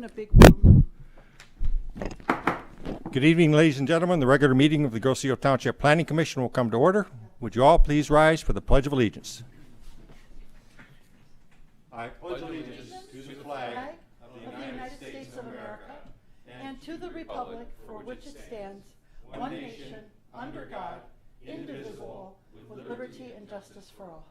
in a big room. Good evening, ladies and gentlemen. The regular meeting of the Grosse Ile Township Planning Commission will come to order. Would you all please rise for the Pledge of Allegiance? I pledge allegiance to the flag of the United States of America and to the republic for which it stands, one nation, under God, indivisible, with liberty and justice for all.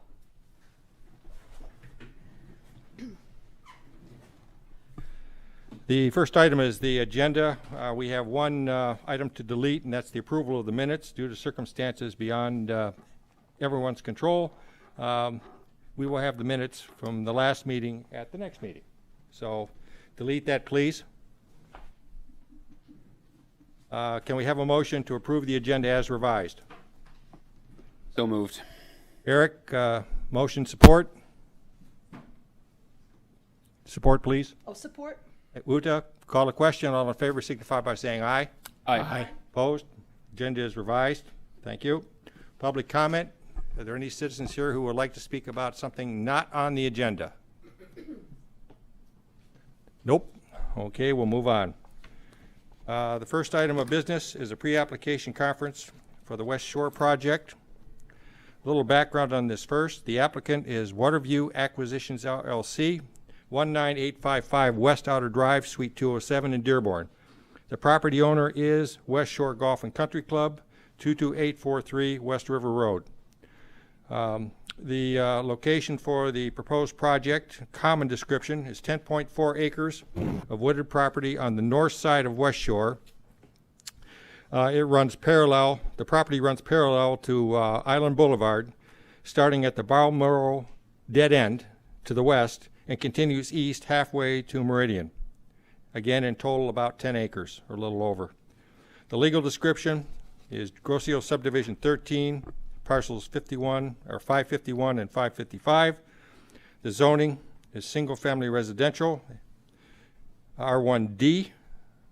The first item is the agenda. We have one item to delete, and that's the approval of the minutes due to circumstances beyond everyone's control. We will have the minutes from the last meeting at the next meeting. So delete that, please. Can we have a motion to approve the agenda as revised? So moved. Eric, motion support? Support, please. Oh, support? Uta, call a question. All in favor signify by saying aye. Aye. Opposed? Agenda is revised. Thank you. Public comment. Are there any citizens here who would like to speak about something not on the agenda? Nope. Okay, we'll move on. The first item of business is a pre-application conference for the West Shore project. A little background on this first. The applicant is Waterview Acquisitions LLC, 19855 West Outer Drive, Suite 207 in Dearborn. The property owner is West Shore Golf and Country Club, 22843 West River Road. The location for the proposed project, common description, is 10.4 acres of wooded property on the north side of West Shore. The property runs parallel to Island Boulevard, starting at the Balmoral dead end to the west and continues east halfway to Meridian. Again, in total about 10 acres or a little over. The legal description is Grosse Ile Subdivision 13, parcels 551 and 555. The zoning is single-family residential, R1D,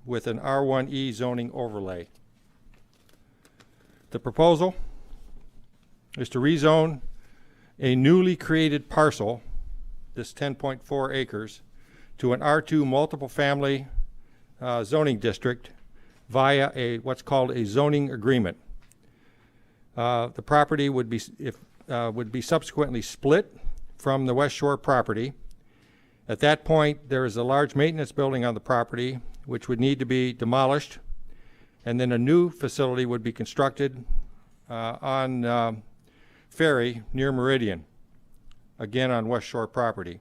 with an R1E zoning overlay. The proposal is to rezone a newly created parcel, this 10.4 acres, to an R2 multiple family zoning district via what's called a zoning agreement. The property would be subsequently split from the West Shore property. At that point, there is a large maintenance building on the property which would need to be demolished, and then a new facility would be constructed on Ferry near Meridian, again on West Shore property.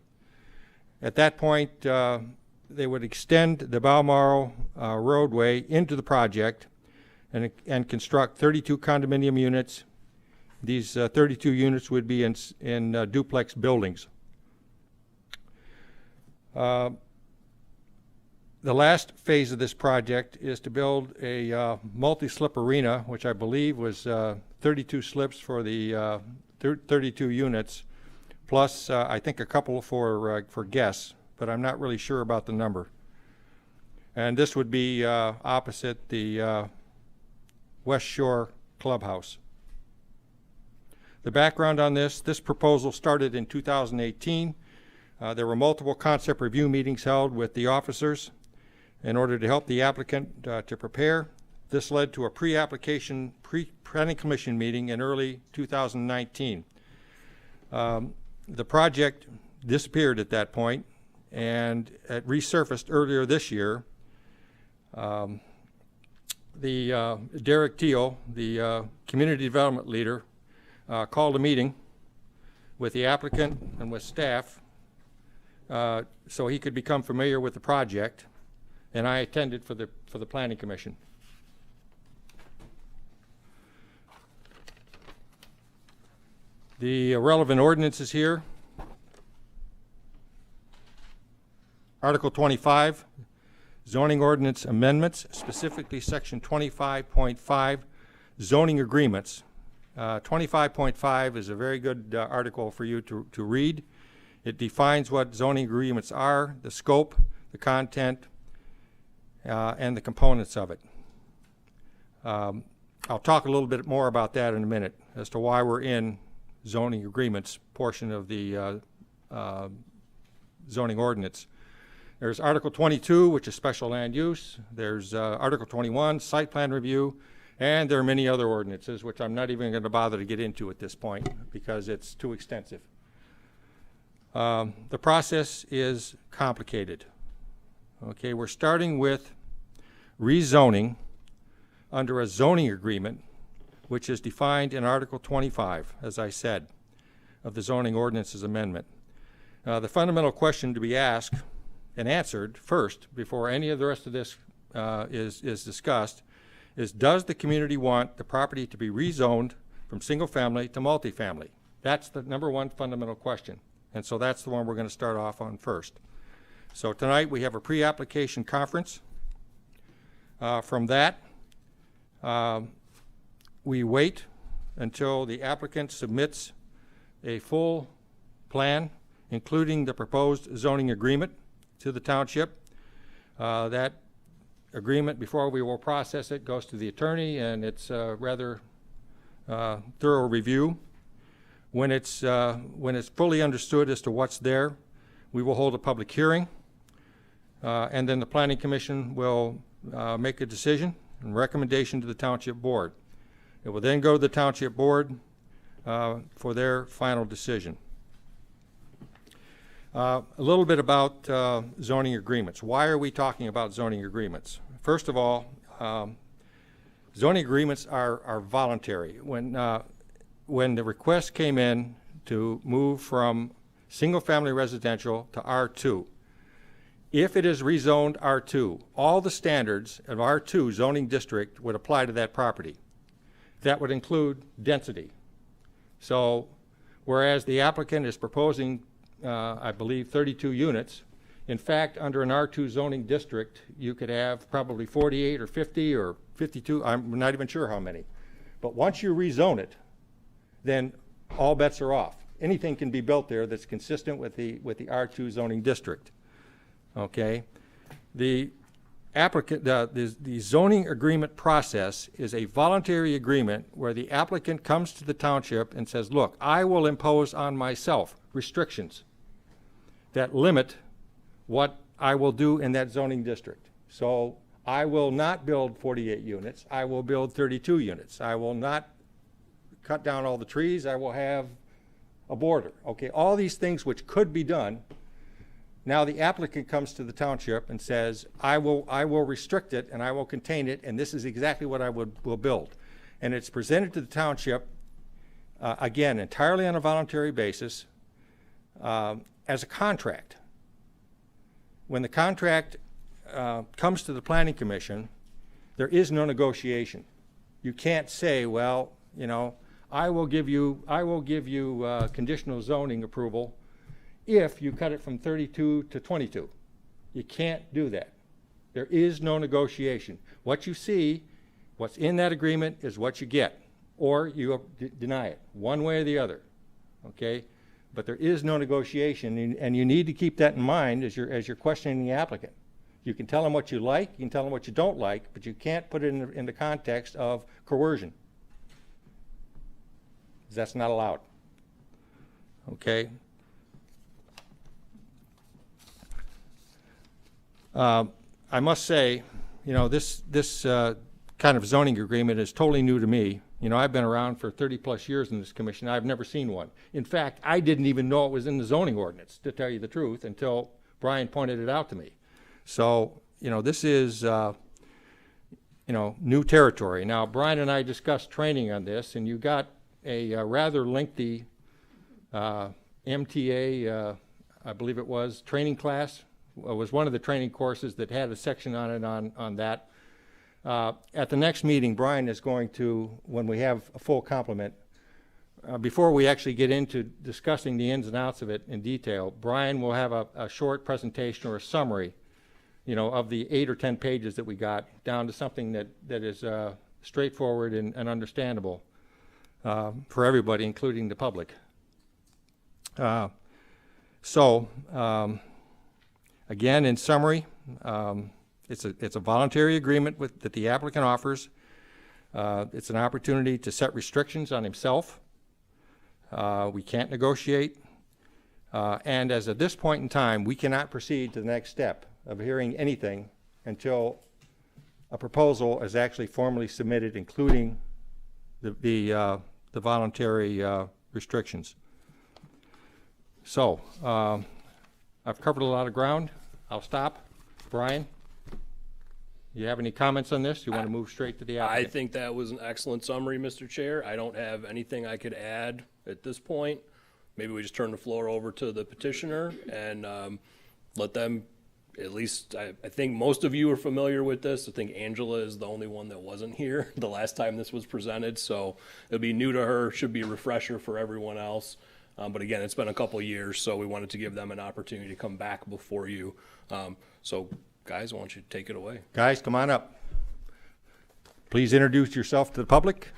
At that point, they would extend the Balmoral roadway into the project and construct 32 condominium units. These 32 units would be in duplex buildings. The last phase of this project is to build a multi-slip arena, which I believe was 32 slips for the 32 units, plus I think a couple for guests, but I'm not really sure about the number. And this would be opposite the West Shore Clubhouse. The background on this proposal started in 2018. There were multiple concept review meetings held with the officers in order to help the applicant to prepare. This led to a pre-application planning commission meeting in early 2019. The project disappeared at that point, and it resurfaced earlier this year. Derek Teal, the community development leader, called a meeting with the applicant and with staff so he could become familiar with the project, and I attended for the Planning Commission. The relevant ordinances here. Article 25, zoning ordinance amendments, specifically section 25.5, zoning agreements. 25.5 is a very good article for you to read. It defines what zoning agreements are, the scope, the content, and the components of it. I'll talk a little bit more about that in a minute as to why we're in zoning agreements portion of the zoning ordinance. There's Article 22, which is special land use. There's Article 21, site plan review, and there are many other ordinances, which I'm not even going to bother to get into at this point because it's too extensive. The process is complicated. Okay, we're starting with rezoning under a zoning agreement, which is defined in Article 25, as I said, of the Zoning Ordinances Amendment. The fundamental question to be asked and answered first, before any of the rest of this is discussed, is does the community want the property to be rezoned from single family to multifamily? That's the number one fundamental question. And so that's the one we're going to start off on first. So tonight we have a pre-application conference. From that, we wait until the applicant submits a full plan, including the proposed zoning agreement, to the township. That agreement, before we will process it, goes to the attorney, and it's a rather thorough review. When it's fully understood as to what's there, we will hold a public hearing, and then the Planning Commission will make a decision and recommendation to the Township Board. It will then go to the Township Board for their final decision. A little bit about zoning agreements. Why are we talking about zoning agreements? First of all, zoning agreements are voluntary. When the request came in to move from single-family residential to R2, if it is rezoned R2, all the standards of R2 zoning district would apply to that property. That would include density. So whereas the applicant is proposing, I believe, 32 units, in fact, under an R2 zoning district, you could have probably 48 or 50 or 52, I'm not even sure how many. But once you rezone it, then all bets are off. Anything can be built there that's consistent with the R2 zoning district. Okay, the zoning agreement process is a voluntary agreement where the applicant comes to the township and says, look, I will impose on myself restrictions that limit what I will do in that zoning district. So I will not build 48 units, I will build 32 units. I will not cut down all the trees, I will have a border. Okay, all these things which could be done. Now the applicant comes to the township and says, I will restrict it and I will contain it, and this is exactly what I will build. And it's presented to the township, again, entirely on a voluntary basis, as a contract. When the contract comes to the Planning Commission, there is no negotiation. You can't say, well, you know, I will give you conditional zoning approval if you cut it from 32 to 22. You can't do that. There is no negotiation. What you see, what's in that agreement is what you get, or you deny it, one way or the other, okay? But there is no negotiation, and you need to keep that in mind as you're questioning the applicant. You can tell them what you like, you can tell them what you don't like, but you can't put it in the context of coercion. That's not allowed, okay? I must say, you know, this kind of zoning agreement is totally new to me. You know, I've been around for 30 plus years in this commission. I've never seen one. In fact, I didn't even know it was in the zoning ordinance, to tell you the truth, until Brian pointed it out to me. So, you know, this is, you know, new territory. Now, Brian and I discussed training on this, and you got a rather lengthy MTA, I believe it was, training class. It was one of the training courses that had a section on it on that. At the next meeting, Brian is going to, when we have a full complement, before we actually get into discussing the ins and outs of it in detail, Brian will have a short presentation or a summary, you know, of the 8 or 10 pages that we got, down to something that is straightforward and understandable for everybody, including the public. Again, in summary, it's a voluntary agreement that the applicant offers. It's an opportunity to set restrictions on himself. We can't negotiate. And as of this point in time, we cannot proceed to the next step of hearing anything until a proposal is actually formally submitted, including the voluntary restrictions. So I've covered a lot of ground. I'll stop. Brian, you have any comments on this? You want to move straight to the I applicant? think that was an excellent summary, Mr. Chair. I don't have anything I could add at this point. Maybe we just turn the floor over to the petitioner and let them, at least, I think most of you are familiar with this. I think Angela is the only one that wasn't here the last time this was presented, so it'll be new to her, should be a refresher for everyone else. But again, it's been a couple of years, so we wanted to give them an opportunity to come back before you. So guys, why don't you take it away? Guys, come on up. Please introduce yourself to the public.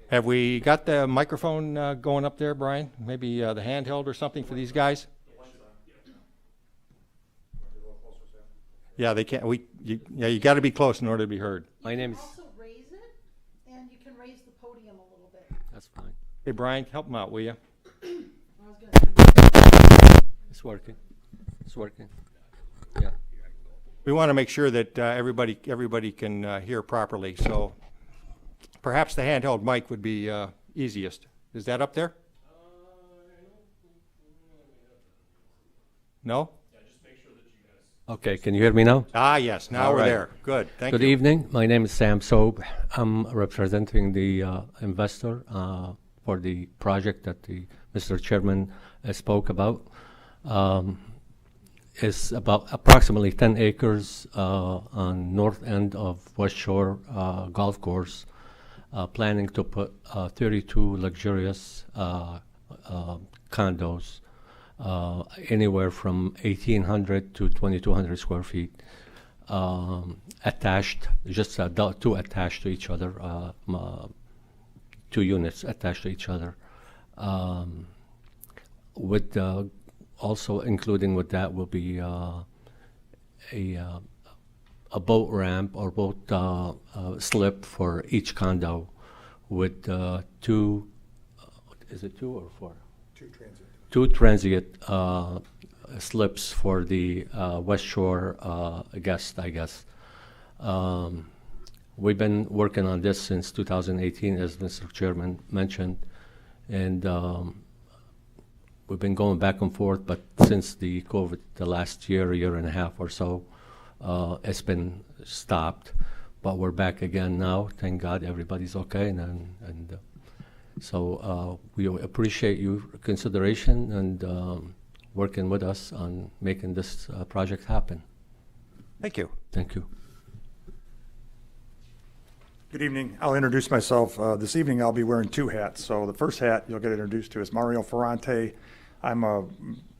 Have we got the microphone going up there, Brian? Maybe the handheld or something for these guys? Yeah, they can't. You got to be close in order to be heard. My name is. Also raise it, and you can raise the podium a little bit. That's fine. Hey, Brian, help them out, will you? I was gonna It's working. It's working. Yeah. We want to make sure that everybody can hear properly. So perhaps the handheld mic would be easiest. Is that up there? No? Okay. Can you hear me now? Ah, yes. Now All we're right. there. Good. Thank Good you. evening. My name is Sam Sobe. I'm representing the investor for the project that the Mr. Chairman spoke about. It's about approximately 10 acres on north end of West Shore Golf Course. Planning to put 32 luxurious condos, anywhere from 1,800 to 2,200 square feet, attached, just two attached to each other, two units attached to each other. With also including with that will be a boat ramp or boat slip for each condo with two, is it two or four? Two transient slips for the West Shore guest, I guess. We've been working on this since 2018, as Mr. Chairman mentioned, and we've been going back and forth, but since the COVID, the last year and a half or so, it's been stopped, but we're back again now. Thank God everybody's okay, and so we appreciate your consideration and working with us on making this project happen. Thank you. Thank you. Good evening. I'll introduce myself. This evening I'll be wearing two hats. So the first hat you'll get introduced to is Mario Ferrante. I'm a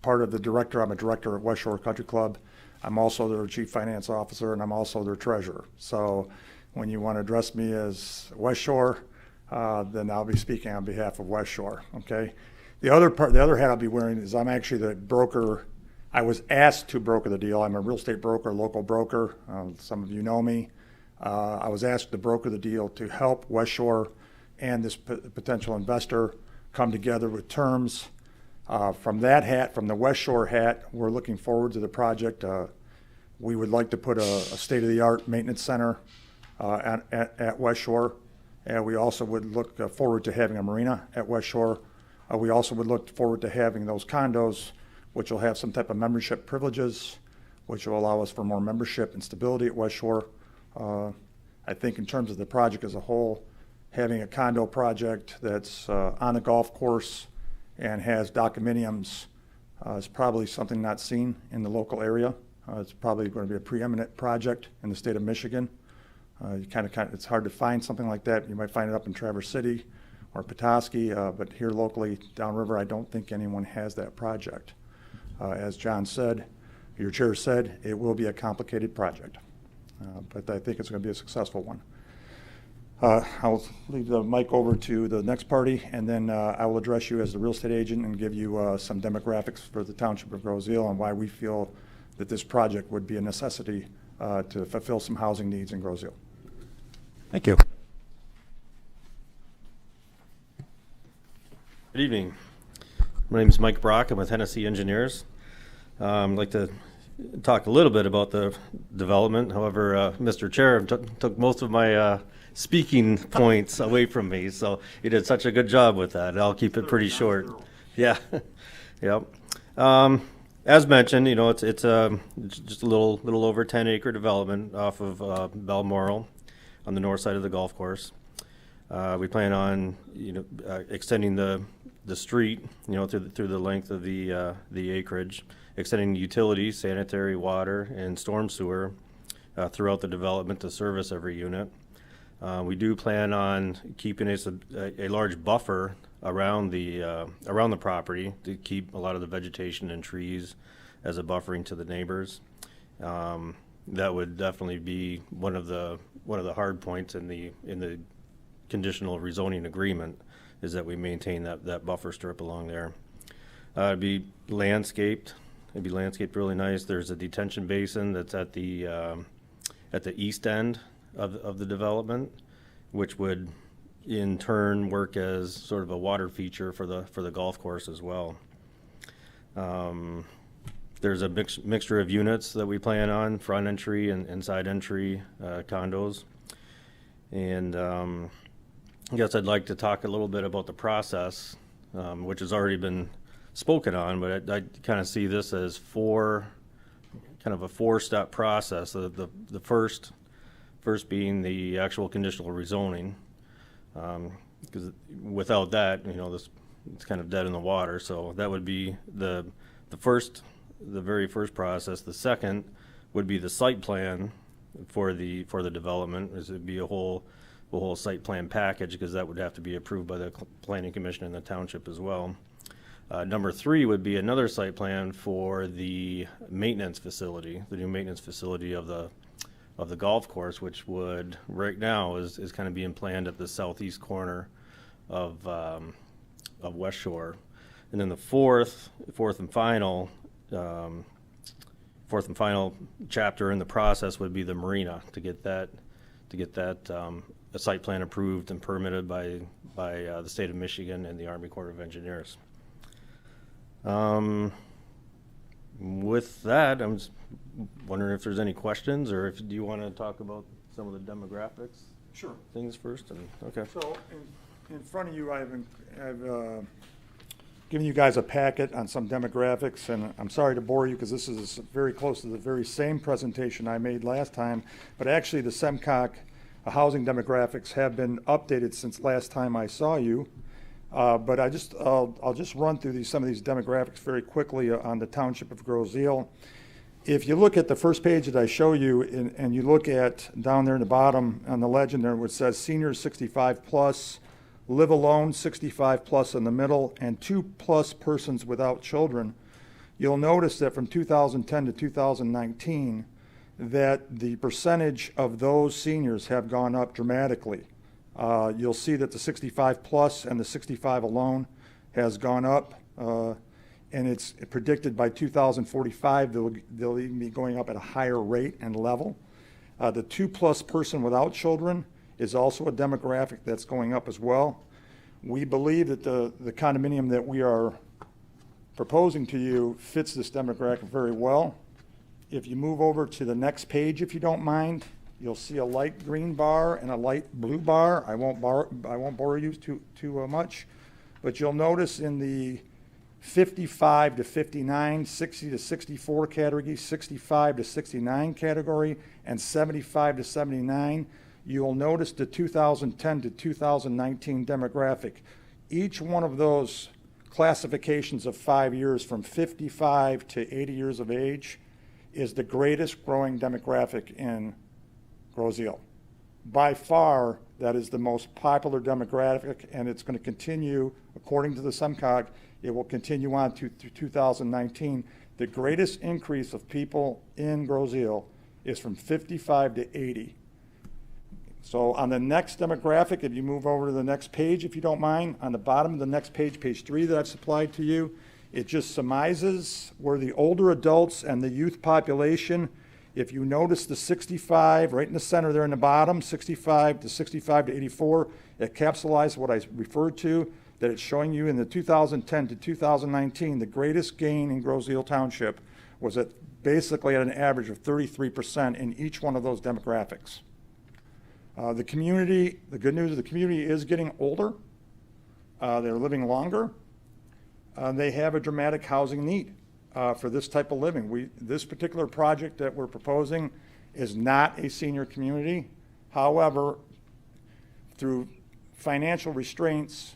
part of the director. I'm a director at West Shore Country Club. I'm also their chief finance officer, and I'm also their treasurer. So when you want to address me as West Shore, then I'll be speaking on behalf of West Shore, okay? The other hat I'll be wearing is I'm actually the broker. I was asked to broker the deal. I'm a real estate broker, local broker. Some of you know me. I was asked to broker the deal to help West Shore and this potential investor come together with terms. From that hat, from the West Shore hat, we're looking forward to the project. We would like to put a state-of-the-art maintenance center at West Shore. And we also would look forward to having a marina at West Shore. We also would look forward to having those condos, which will have some type of membership privileges, which will allow us for more membership and stability at West Shore. I think in terms of the project as a whole, having a condo project that's on a golf course and has condominiums is probably something not seen in the local area. It's probably going to be a preeminent project in the state of Michigan. It's hard to find something like that. You might find it up in Traverse City or Petoskey, but here locally, downriver, I don't think anyone has that project. As John said, your chair said, it will be a complicated project, but I think it's going to be a successful one. I'll leave the mic over to the next party, and then I will address you as the real estate agent and give you some demographics for the Township of Groseal and why we feel that this project would be a necessity to fulfill some housing needs in Groseal. Thank you. Good evening. My name is Mike Brock. I'm with Hennessy Engineers. I'd like to talk a little bit about the development. However, Mr. Chair took most of my speaking points away from me, so he did such a good job with that. I'll keep it pretty short. Yeah. Yep. As mentioned, you know, it's just a little over 10-acre development off of Balmoral on the north side of the golf course. We plan on, extending the street, through the length of the acreage, extending utilities, sanitary, water, and storm sewer throughout the development to service every unit. We do plan on keeping a large buffer around the property to keep a lot of the vegetation and trees as a buffering to the neighbors. That would definitely be one of the hard points in the conditional rezoning agreement, is that we maintain that buffer strip along there. It'd be landscaped. It'd be landscaped really nice. There's a detention basin that's at the east end of the development, which would in turn work as sort of a water feature for the golf course as well. There's a mixture of units that we plan on, front entry and side entry condos. And I guess I'd like to talk a little bit about the process, which has already been spoken on, but I kind of see this as kind of a four-step process. The first being the actual conditional rezoning, because without that, it's kind of dead in the water. So that would be the very first process. The second would be the site plan for the development. It would be a whole site plan package, because that would have to be approved by the Planning Commission and the township as well. Number 3 would be another site plan for the maintenance facility, the new maintenance facility of the golf course, which would right now is kind of being planned at the southeast corner of West Shore. And then the fourth and final chapter in the process would be the marina, to get that a site plan approved and permitted by the state of Michigan and the Army Corps of Engineers. With that, I'm just wondering if there's any questions, or do you want to talk about some of the demographics? Sure. Things first, and okay. So in front of you, I've given you guys a packet on some demographics, and I'm sorry to bore you because this is very close to the very same presentation I made last time, but actually the SEMCOG housing demographics have been updated since last time I saw you. But I'll just run through some of these demographics very quickly on the Township of Groseal. If you look at the first page that I show you, and you look at down there in the bottom on the legend there, which says seniors 65 plus, live alone 65 plus in the middle, and 2+ persons without children, you'll notice that from 2010 to 2019, that the percentage of those seniors have gone up dramatically. You'll see that the 65 plus and the 65 alone has gone up, and it's predicted by 2045 they'll even be going up at a higher rate and level. The 2+ person without children is also a demographic that's going up as well. We believe that the condominium that we are proposing to you fits this demographic very well. If you move over to the next page, if you don't mind, you'll see a light green bar and a light blue bar. I won't bore you too much, but you'll notice in the 55 to 59, 60 to 64 category, 65 to 69 category, and 75 to 79, you'll notice the 2010 to 2019 demographic. Each one of those classifications of 5 years from 55 to 80 years of age is the greatest growing demographic in Groseal. By far, that is the most popular demographic, and it's going to continue, according to the SEMCOG, it will continue on to 2019. The greatest increase of people in Groseal is from 55 to 80. So on the next demographic, if you move over to the next page, if you don't mind, on the bottom of the next page, page 3 that I've supplied to you, it just surmises where the older adults and the youth population, if you notice the 65 right in the center there in the bottom, 65 to 84, it capsulizes what I referred to. that it's showing you in the 2010 to 2019, the greatest gain in Groseal Township was at basically at an average of 33% in each one of those demographics. The community, the good news is the community is getting older. They're living longer. They have a dramatic housing need for this type of living. This particular project that we're proposing is not a senior community. However, through financial restraints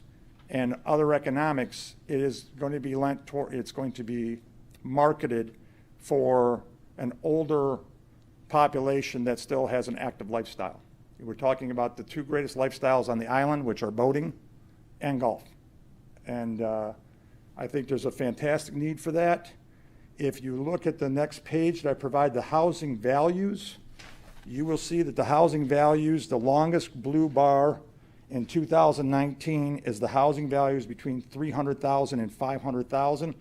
and other economics, it is going to be it's going to be marketed for an older population that still has an active lifestyle. We're talking about the two greatest lifestyles on the island, which are boating and golf. And I think there's a fantastic need for that. If you look at the next page that I provide the housing values, you will see that the housing values, the longest blue bar in 2019 is the housing values between 300,000 and 500,000.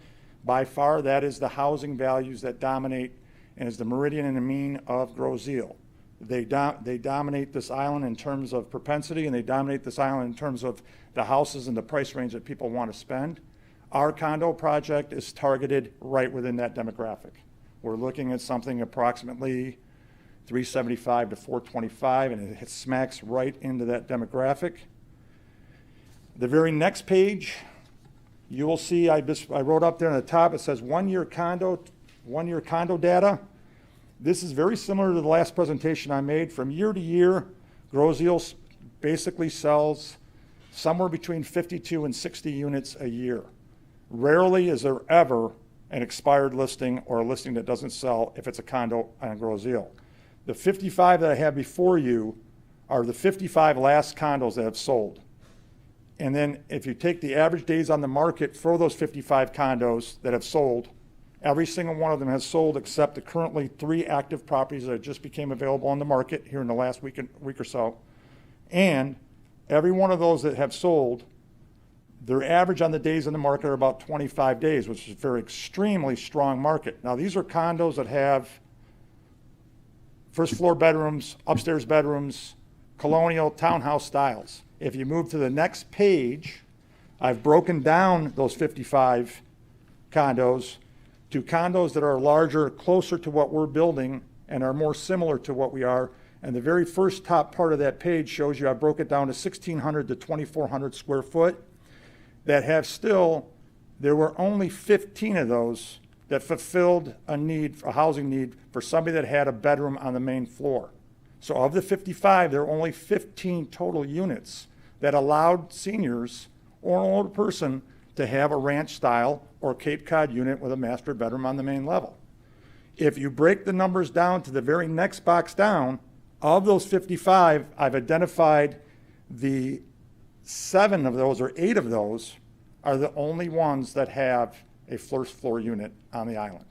By far, that is the housing values that dominate and is the meridian and the mean of Groseal. They dominate this island in terms of propensity, and they dominate this island in terms of the houses and the price range that people want to spend. Our condo project is targeted right within that demographic. We're looking at something approximately 375 to 425, and it smacks right into that demographic. The very next page, you will see I wrote up there on the top, it says 1 year condo data. This is very similar to the last presentation I made. From year to year, Groseal basically sells somewhere between 52 and 60 units a year. Rarely is there ever an expired listing or a listing that doesn't sell if it's a condo on Groseal. The 55 that I have before you are the 55 last condos that have sold. And then if you take the average days on the market for those 55 condos that have sold, every single one of them has sold except the currently 3 active properties that just became available on the market here in the last week or so. And every one of those that have sold, their average on the days on the market are about 25 days, which is a very extremely strong market. Now, these are condos that have first floor bedrooms, upstairs bedrooms, colonial townhouse styles. If you move to the next page, I've broken down those 55 condos to condos that are larger, closer to what we're building, and are more similar to what we are. And the very first top part of that page shows you I broke it down to 1,600 to 2,400 square foot that have still, there were only 15 of those that fulfilled a need, a housing need for somebody that had a bedroom on the main floor. So of the 55, there were only 15 total units that allowed seniors or an older person to have a ranch style or Cape Cod unit with a master bedroom on the main level. If you break the numbers down to the very next box down, of those 55, I've identified the 7 of those or 8 of those are the only ones that have a first floor unit on the island.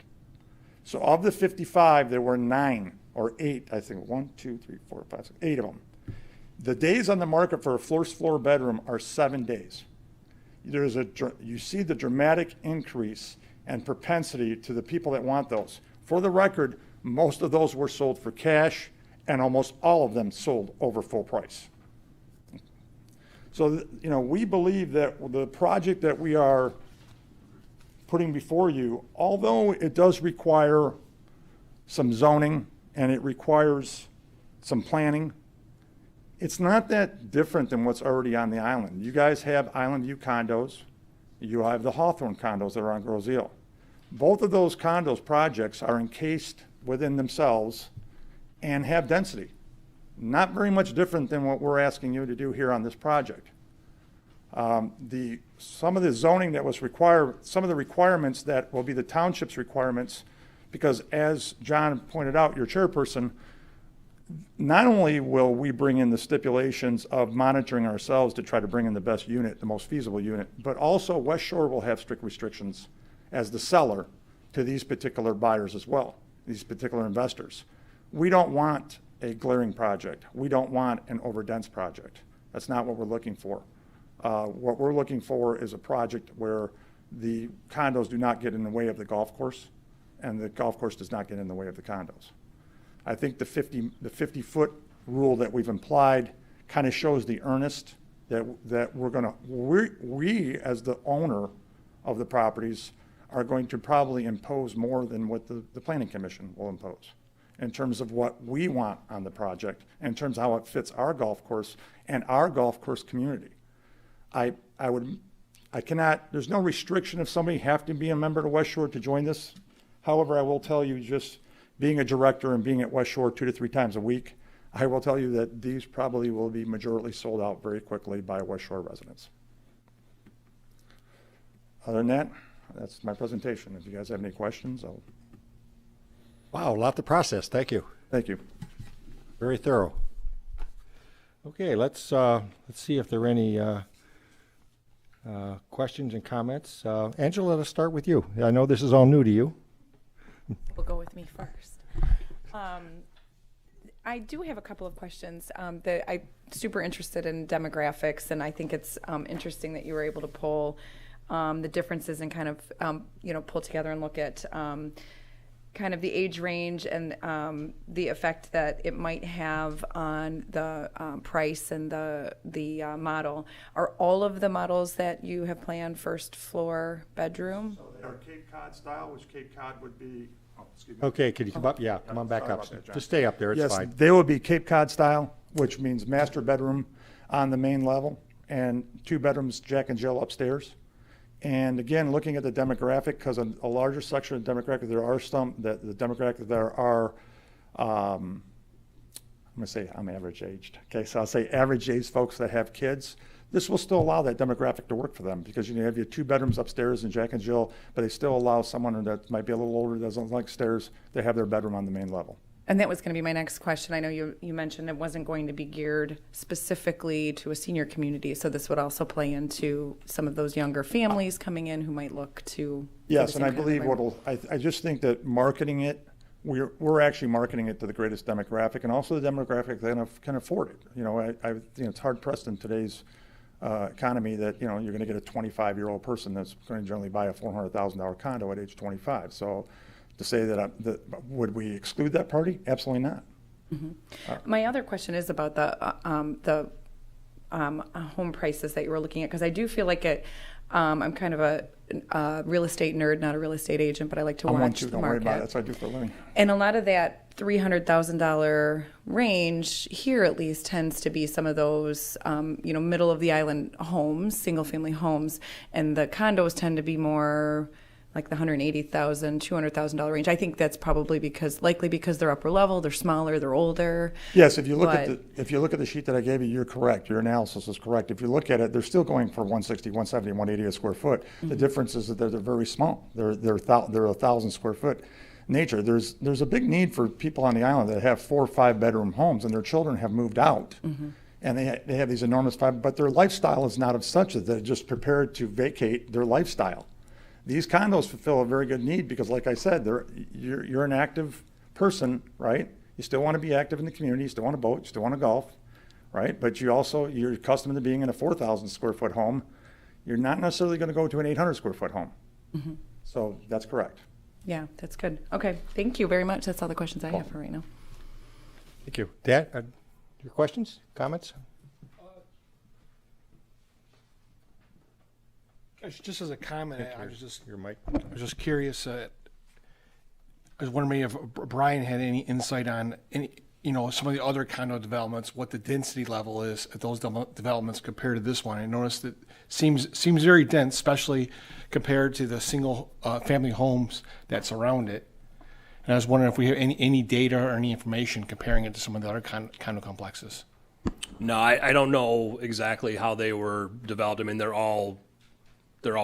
So of the 55, there were 9 or 8, I think, 1, 2, 3, 4, 5, 6, 8 of them. The days on the market for a first floor bedroom are 7 days. You see the dramatic increase and propensity to the people that want those. For the record, most of those were sold for cash, and almost all of them sold over full price. So, we believe that the project that we are putting before you, although it does require some zoning and it requires some planning, it's not that different than what's already on the island. You guys have Island View condos. You have the Hawthorne condos that are on Groseal. Both of those condos projects are encased within themselves and have density. Not very much different than what we're asking you to do here on this project. Some of the zoning that was required, some of the requirements that will be the township's requirements, because as John pointed out, your chairperson, not only will we bring in the stipulations of monitoring ourselves to try to bring in the best unit, the most feasible unit, but also West Shore will have strict restrictions as the seller to these particular buyers as well, these particular investors. We don't want a glaring project. We don't want an overdense project. That's not what we're looking for. What we're looking for is a project where the condos do not get in the way of the golf course, and the golf course does not get in the way of the condos. I think the 50-foot rule that we've implied kind of shows the that we as the owner of the properties are going to probably impose more than what the planning commission will impose in terms of what we want on the project, in terms of how it fits our golf course and our golf course community. I cannot, there's no restriction if somebody have to be a member of West Shore to join this. However, I will tell you, just being a director and being at West Shore 2 to 3 times a week, I will tell you that these probably will be majorly sold out very quickly by West Shore residents. Other than that, that's my presentation. If you guys have any questions, I'll. Wow, a lot to process. Thank you. Thank you. Very thorough. Okay, let's see if there are any questions and comments. Angela, let's start with you. I know this is all new to you. Will go with me first. I do have a couple of questions. I'm super interested in demographics, and I think it's interesting that you were able to pull the differences and kind of pull together and look at kind of the age range and the effect that it might have on the price and the model. Are all of the models that you have planned first floor bedroom? So they are Cape Cod style, which Cape Cod would be. Oh, excuse me. Okay, could you come up? Yeah, come on back Sorry up. about that, John. Just stay up there, it's Yes, fine. they will be Cape Cod style, which means master bedroom on the main level and 2 bedrooms, Jack and Jill upstairs. And again, looking at the demographic, because a larger section of the demographic, there are some that the demographic there are, I'm going to say I'm average aged. Okay, so I'll say average age folks that have kids. This will still allow that demographic to work for them because you have your 2 bedrooms upstairs in Jack and Jill, but they still allow someone that might be a little older, doesn't like stairs, they have their bedroom on the main level. And that was going to be my next question. I know you mentioned it wasn't going to be geared specifically to a senior community, so this would also play into some of those younger families coming in who might look to. Yes, and I believe I just think that marketing it, we're actually marketing it to the greatest demographic and also the demographic that can afford it. It's hard pressed in today's economy that, you're going to get a 25-year-old person that's going to generally buy a $400,000 condo at age 25. So to say that, would we exclude that party? Absolutely not. Mm-hmm. My other question is about the home prices that you were looking at, because I do feel like I'm kind of a real estate nerd, not a real estate agent, but I like to watch the Don't market. worry about it. That's what I do for a living. And a lot of that $300,000 range here, at least, tends to be some of those, middle of the island homes, single family homes, and the condos tend to be more like the $180,000, $200,000 range. I think that's probably because they're upper level, they're smaller, they're older. Yes, if you look at the sheet that I gave you, you're correct. Your analysis is correct. If you look at it, they're still going for 160, 170, 180 a square foot. Mm-hmm. The difference is that they're very small. They're 1,000 square foot nature. There's a big need for people on the island that have 4 or 5 bedroom homes and their children have moved out. Mm-hmm. And they have these enormous but their lifestyle is not of such that they're just prepared to vacate their lifestyle. These condos fulfill a very good need because, like I said, you're an active person, right? You still want to be active in the community. You still want to boat. You still want to golf, right? But you're accustomed to being in a 4,000 square foot home. You're not necessarily going to go to an 800 square foot home. Mm-hmm. So that's correct. Yeah, that's good. Okay, thank you very much. That's all the questions I have for right now. Thank you. Dan, your questions, comments? Just as a comment, I was Your mic. just curious. I was wondering if Brian had any insight on some of the other condo developments, what the density level is at those developments compared to this one. I noticed it seems very dense, especially compared to the single family homes that surround it. And I was wondering if we have any data or any information comparing it to some of the other condo complexes. No, I don't know exactly how they were developed. I mean, they're all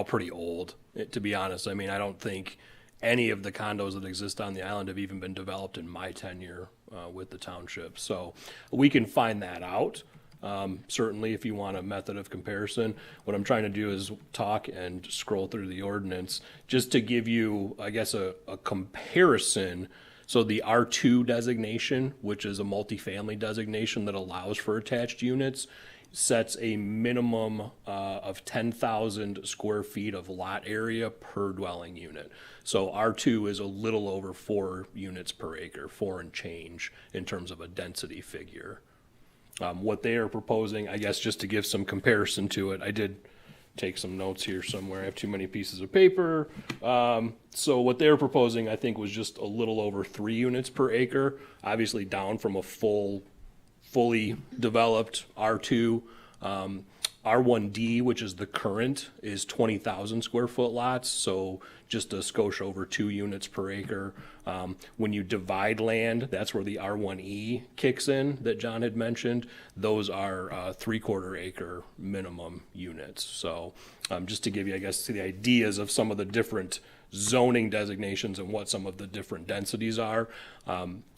pretty old, to be honest. I mean, I don't think any of the condos that exist on the island have even been developed in my tenure with the township. So we can find that out. Certainly, if you want a method of comparison, what I'm trying to do is talk and scroll through the ordinance just to give you, I guess, a comparison. So the R2 designation, which is a multifamily designation that allows for attached units, sets a minimum of 10,000 square feet of lot area per dwelling unit. So R2 is a little over 4 units per acre, 4 and change in terms of a density figure. What they are proposing, I guess, just to give some comparison to it, I did take some notes here somewhere. I have too many pieces of paper. So what they're proposing, I think, was just a little over 3 units per acre, obviously down from a fully developed R2. R1D, which is the current, is 20,000 square foot lots, so just a skosh over 2 units per acre. When you divide land, that's where the R1E kicks in that John had mentioned. Those are 3/4 acre minimum units. So just to give you, I guess, the ideas of some of the different zoning designations and what some of the different densities are.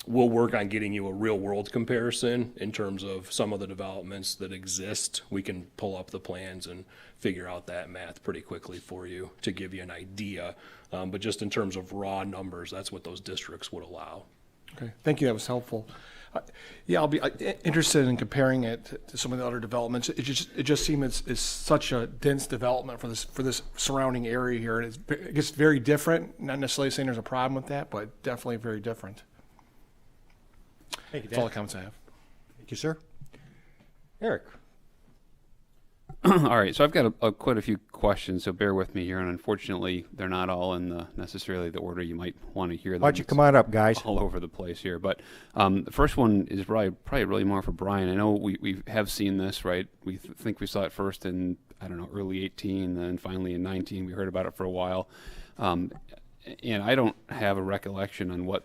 We'll work on getting you a real world comparison in terms of some of the developments that exist. We can pull up the plans and figure out that math pretty quickly for you to give you an idea. But just in terms of raw numbers, that's what those districts would allow. Okay, thank you, that was helpful. Yeah, I'll be interested in comparing it to some of the other developments. It just seems it's such a dense development for this surrounding area here. It gets very different. Not necessarily saying there's a problem with that, but definitely very different. Thank you, That's all the comments I have. Thank you, sir. Eric? All right, so I've got quite a few questions, so bear with me here, and unfortunately, they're not all in necessarily the order you might want to hear them. Why don't you come on up, guys? All over the place here, but the first one is probably really more for Brian. I know we have seen this, right? We think we saw it first in, I don't know, early 18, then finally in 19. We heard about it for a while. And I don't have a recollection on what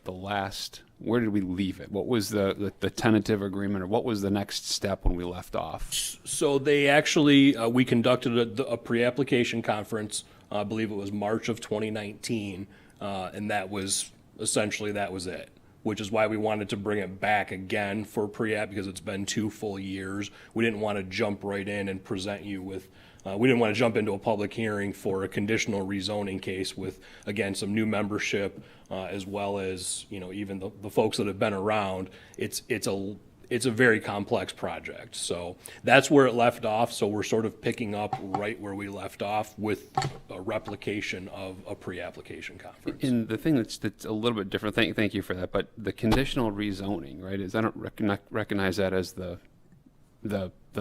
where did we leave it? What was the tentative agreement, or what was the next step when we left off? So they actually, we conducted a pre-application conference, I believe it was March of 2019, and that was it, which is why we wanted to bring it back again for pre-app, because it's been 2 full years. We didn't want to jump right in and present you with we didn't want to jump into a public hearing for a conditional rezoning case with, again, some new membership, as well as, even the folks that have been around. It's a very complex project. So that's where it left off. So we're sort of picking up right where we left off with a replication of a pre-application conference. And the thing that's a little bit different, thank you for that, but the conditional rezoning, right, I don't recognize that as the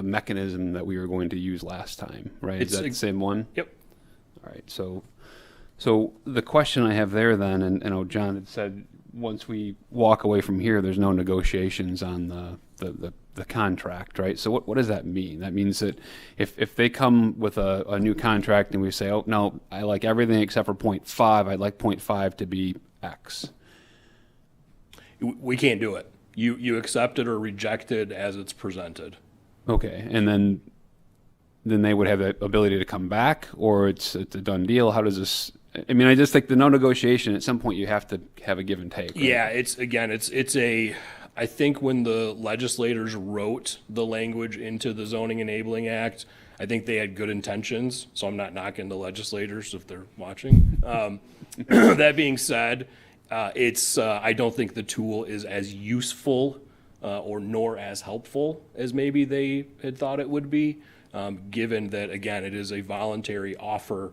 mechanism that we were going to use last time, right? Is that the same one? Yep. All right. So the question I have there then, and I know John had said once we walk away from here, there's no negotiations on the contract, right? So what does that mean? That means that if they come with a new contract and we say, oh, no, I like everything except for 0.5, I'd like 0.5 to be X. We can't do it. You accept it or reject it as it's presented. Okay, and then they would have the ability to come back, or it's a done deal. How does this? I mean, I just think the no negotiation. At some point, you have to have a give and take. Right? Yeah, it's a. I think when the legislators wrote the language into the Zoning Enabling Act, I think they had good intentions. So I'm not knocking the legislators if they're watching. That being said, I don't think the tool is as useful nor as helpful as maybe they had thought it would be, given that, again, it is a voluntary offer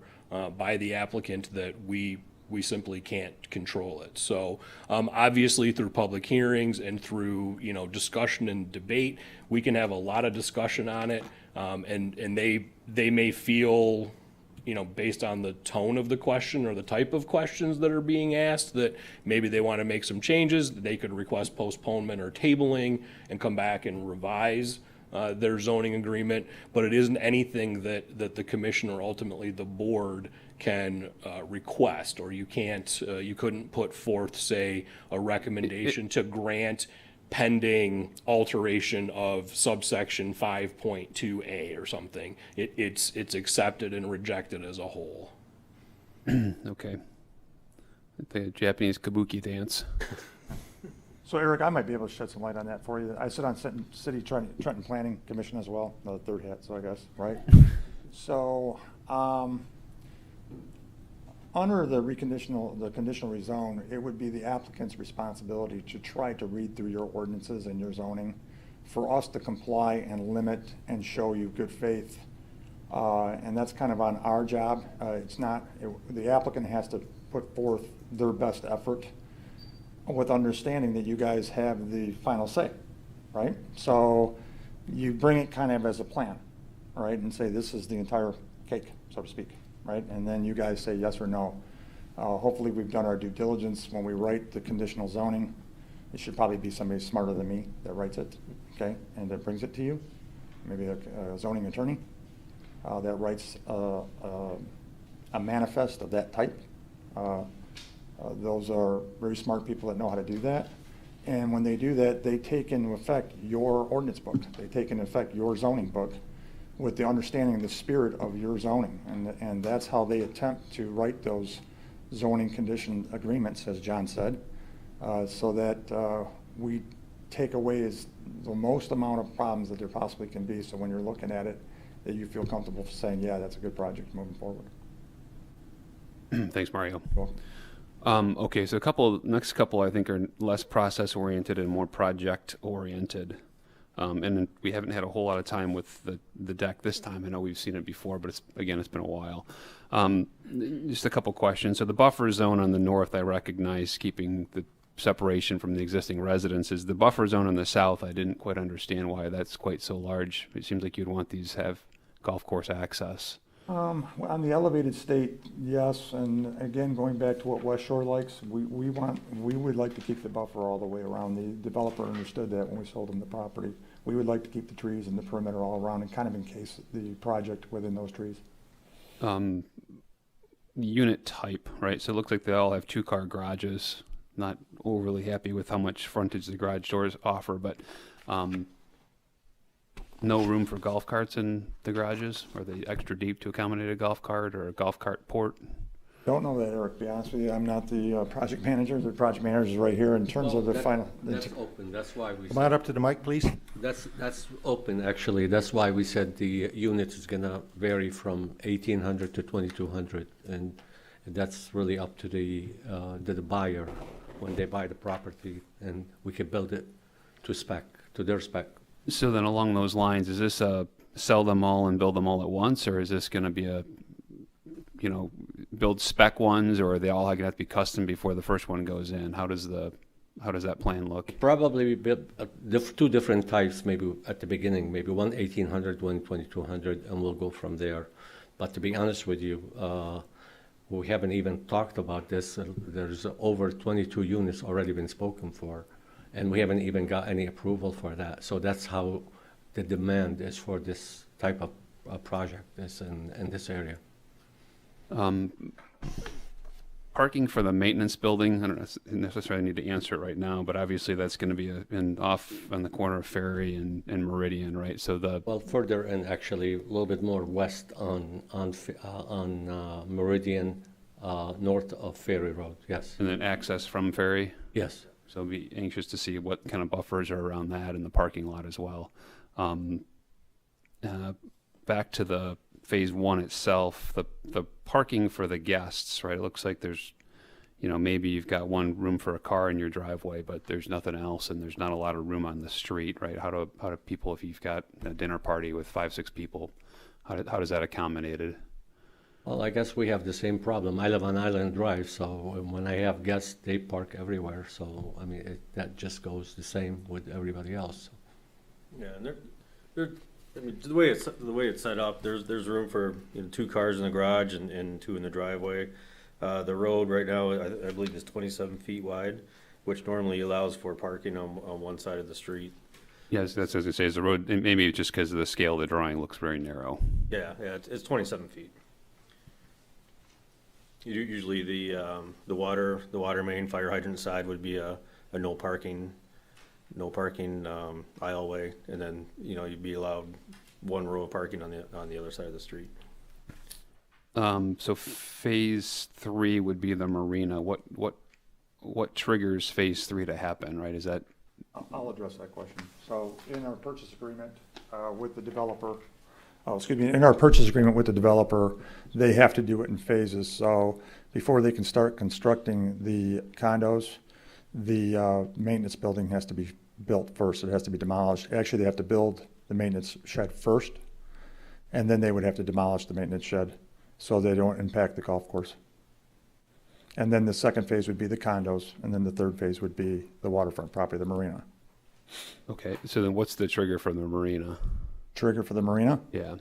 by the applicant that we simply can't control it. So obviously through public hearings and through discussion and debate, we can have a lot of discussion on it, and they may feel, based on the tone of the question or the type of questions that are being asked, that maybe they want to make some changes. They could request postponement or tabling and come back and revise their zoning agreement. But it isn't anything that the commission or ultimately the board can request, or you couldn't put forth, say, a recommendation to grant pending alteration of subsection 5.2A or something. It's accepted and rejected as a whole. Okay. The Japanese kabuki dance. So Eric, I might be able to shed some light on that for you. I sit on City Trenton Planning Commission as well, another third hat, so I guess, right? So under the conditional rezone, it would be the applicant's responsibility to try to read through your ordinances and your zoning for us to comply and limit and show you good faith. And that's kind of on our job. The applicant has to put forth their best effort with understanding that you guys have the final say, right? So you bring it kind of as a plan, right? And say, this is the entire cake, so to speak, right? And then you guys say yes or no. Hopefully we've done our due diligence when we write the conditional zoning. It should probably be somebody smarter than me that writes it, okay? And that brings it to you, maybe a zoning attorney that writes a manifest of that type. Those are very smart people that know how to do that. And when they do that, they take into effect your ordinance book. They take into effect your zoning book with the understanding of the spirit of your zoning. And that's how they attempt to write those zoning condition agreements, as John said, so that we take away the most amount of problems that there possibly can be. So when you're looking at it, that you feel comfortable saying, yeah, that's a good project moving forward. Thanks, Mario. Cool. Okay, so next couple I think are less process oriented and more project oriented. And we haven't had a whole lot of time with the deck this time. I know we've seen it before, but it's been a while. Just a couple questions. So the buffer zone on the north, I recognize keeping the separation from the existing residences. The buffer zone on the south, I didn't quite understand why that's quite so large. It seems like you'd want these to have golf course access. On the elevated state, yes, and again, going back to what West Shore likes, we would like to keep the buffer all the way around. The developer understood that when we sold him the property. We would like to keep the trees and the perimeter all around and kind of encase the project within those trees. Unit type, right? So it looks like they all have 2-car garages. Not overly happy with how much frontage the garage doors offer, but no room for golf carts in the garages? Are they extra deep to accommodate a golf cart or a golf cart port? Don't know that, Eric, to be honest with you. I'm not the project manager. The project manager is right here in terms of the final. That's open. That's why we. Come on up to the mic, please. That's open, actually. That's why we said the unit is going to vary from 1,800 to 2,200, and that's really up to the buyer when they buy the property, and we can build it to their spec. So then along those lines, is this a sell them all and build them all at once, or is this going to be a, build spec ones, or are they all going to have to be custom before the first one goes in? How does that plan look? Probably we build two different types, maybe at the beginning, maybe one 1,800, one 2,200, and we'll go from there. But to be honest with you, we haven't even talked about this. There's over 22 units already been spoken for, and we haven't even got any approval for that. So that's how the demand is for this type of project is in this area. Parking for the maintenance building, I don't necessarily need to answer it right now, but obviously that's going to be off on the corner of Ferry and Meridian, right? So well, further and actually a little bit more west on Meridian, north of Ferry Road. Yes. And then access from Ferry. Yes. So I'll be anxious to see what kind of buffers are around that and the parking lot as well. Back to the phase one itself, the parking for the guests, right? It looks like there's, maybe you've got one room for a car in your driveway, but there's nothing else, and there's not a lot of room on the street, right? How do people, if you've got a dinner party with 5-6 people, how does that accommodated? Well, I guess we have the same problem. I live on Island Drive, so when I have guests, they park everywhere. So I mean, that just goes the same with everybody else. Yeah, and the way it's set up, there's room for 2 cars in the garage and 2 in the driveway. The road right now, I believe, is 27 feet wide, which normally allows for parking on one side of the street. Yes, that's as I say. Is the road, and maybe just because of the scale of the drawing, looks very narrow. Yeah, it's 27 feet. Usually the water main fire hydrant side would be a no parking aisleway, and then you'd be allowed 1 row of parking on the other side of the street. So phase 3 would be the marina. What triggers phase 3 to happen? Right? Is that? I'll address that question. So in our purchase agreement with the developer. In our purchase agreement with the developer, they have to do it in phases. So before they can start constructing the condos, the maintenance building has to be built first. It has to be demolished. Actually, they have to build the maintenance shed first, and then they would have to demolish the maintenance shed so they don't impact the golf course. And then the second phase would be the condos, and then the third phase would be the waterfront property, the marina. Okay, so then what's the trigger from the marina? Trigger for the marina? Yeah.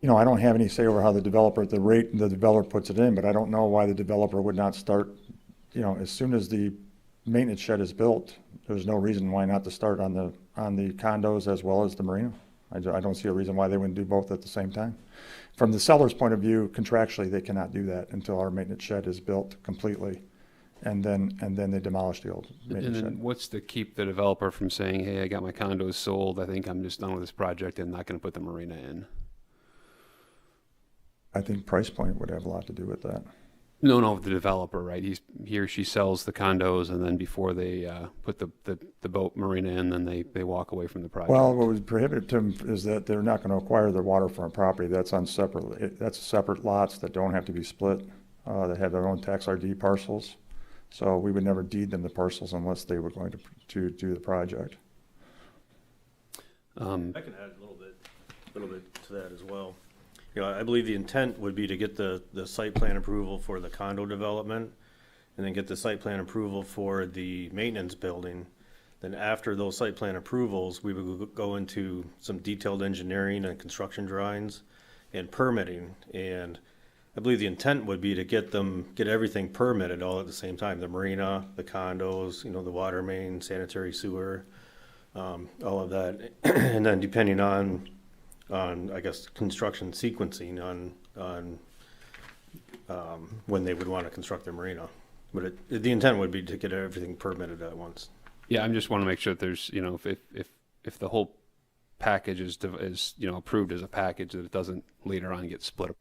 You know, I don't have any say over how the developer, at the rate the developer puts it in, but I don't know why the developer would not start, you know, as soon as the maintenance shed is built, there's no reason why not to start on the condos as well as the marina. I don't see a reason why they wouldn't do both at the same time. From the seller's point of view, contractually, they cannot do that until our maintenance shed is built completely. And then they demolish the old And maintenance then shed. what's to keep the developer from saying, hey, I got my condos sold, I think I'm just done with this project and not going to put the marina in? I think price point would have a lot to do with that. No, the developer, right? He or she sells the condos, and then before they put the boat marina in, then they walk away from the project. Well, what would prohibit them is that they're not going to acquire the waterfront property. That's on separate. That's separate lots that don't have to be split. That have their own tax RD parcels. So we would never deed them the parcels unless they were going to do the project. I can add a little bit to that as well. You know, I believe the intent would be to get the site plan approval for the condo development, and then get the site plan approval for the maintenance building. Then after those site plan approvals, we would go into some detailed engineering and construction drawings and permitting. And I believe the intent would be to get everything permitted all at the same time. The marina, the condos, you know, the water main, sanitary sewer, all of that. And then depending on I guess construction sequencing on when they would want to construct their marina. But the intent would be to get everything permitted at once. Yeah, I just want to make sure that there's, you know, if the whole package is you know, approved as a package, that it doesn't later on get split up.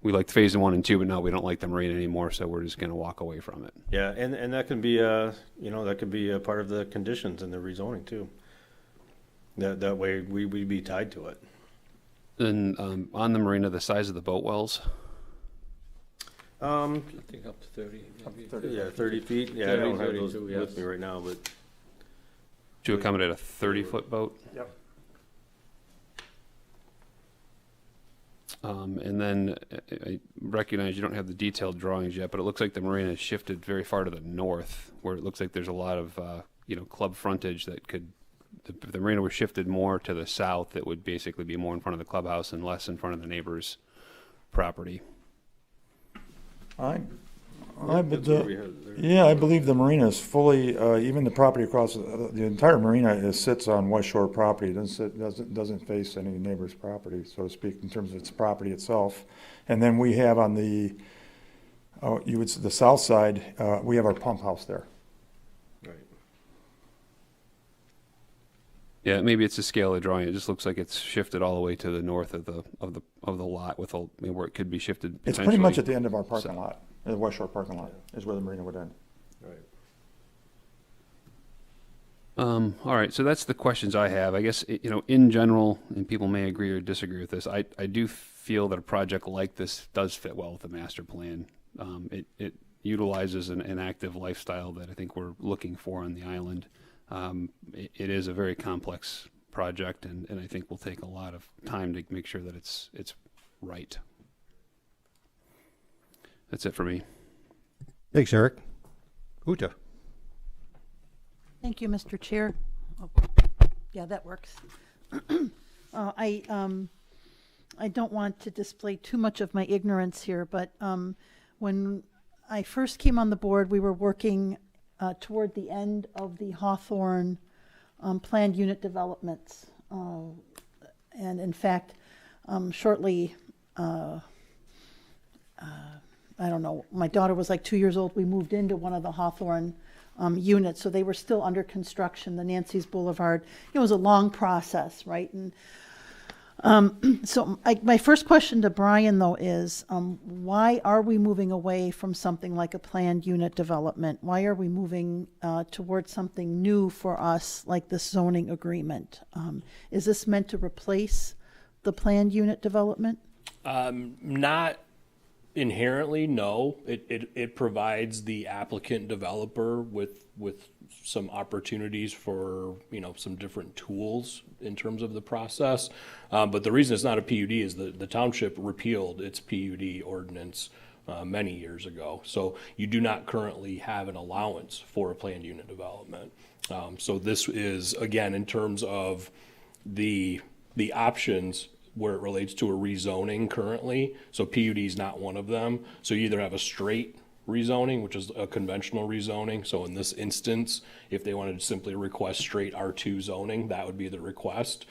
We liked phase 1 and 2, but now we don't like the marina anymore, so we're just going to walk away from it. Yeah, and that can be you know, that could be a part of the conditions in the rezoning too. That way we'd be tied to it. Then on the marina, the size of the boat wells. I think up to 30. Maybe. Yeah, 30 feet. Yeah, I don't have those with me right now, but To accommodate a 30-foot boat. Yep. And then I recognize you don't have the detailed drawings yet, but it looks like the marina has shifted very far to the north, where it looks like there's a lot of you know, club frontage that could. If the marina was shifted more to the south, it would basically be more in front of the clubhouse and less in front of the neighbor's property. I believe the marina is fully, even the property across, the entire marina sits on West Shore property. It doesn't face any neighbor's property, so to speak, in terms of its property itself. And then we have on the south side, we have our pump house there. Yeah, maybe it's a scale of drawing. It just looks like it's shifted all the way to the north of the lot, with where it could be shifted. It's pretty much at the end of our parking lot. The West Shore parking lot is where the marina would end. All right, so that's the questions I have. I guess, you know, in general, and people may agree or disagree with this, I do feel that a project like this does fit well with the master plan. It utilizes an active lifestyle that I think we're looking for on the island. It is a very complex project, and I think will take a lot of time to make sure that it's right. That's it for me. Thanks, Eric. Uta. Thank you, Mr. Chair. Oh, yeah, that works. I don't want to display too much of my ignorance here, but when I first came on the board, we were working toward the end of the Hawthorne planned unit developments. And in fact, shortly, I don't know, my daughter was like 2 years old, we moved into one of the Hawthorne units, so they were still under construction, the Nancy's Boulevard. It was a long process, right? And so my first question to Brian, though, is why are we moving away from something like a planned unit development? Why are we moving towards something new for us, like this zoning agreement? Is this meant to replace the planned unit development? Not inherently, no. It provides the applicant developer with some opportunities for, you know, some different tools in terms of the process. But the reason it's not a PUD is the township repealed its PUD ordinance many years ago. So you do not currently have an allowance for a planned unit development. So this is, again, in terms of the options where it relates to a rezoning currently. So PUD is not one of them. So you either have a straight rezoning, which is a conventional rezoning. So in this instance, if they wanted to simply request straight R2 zoning, that would be the request.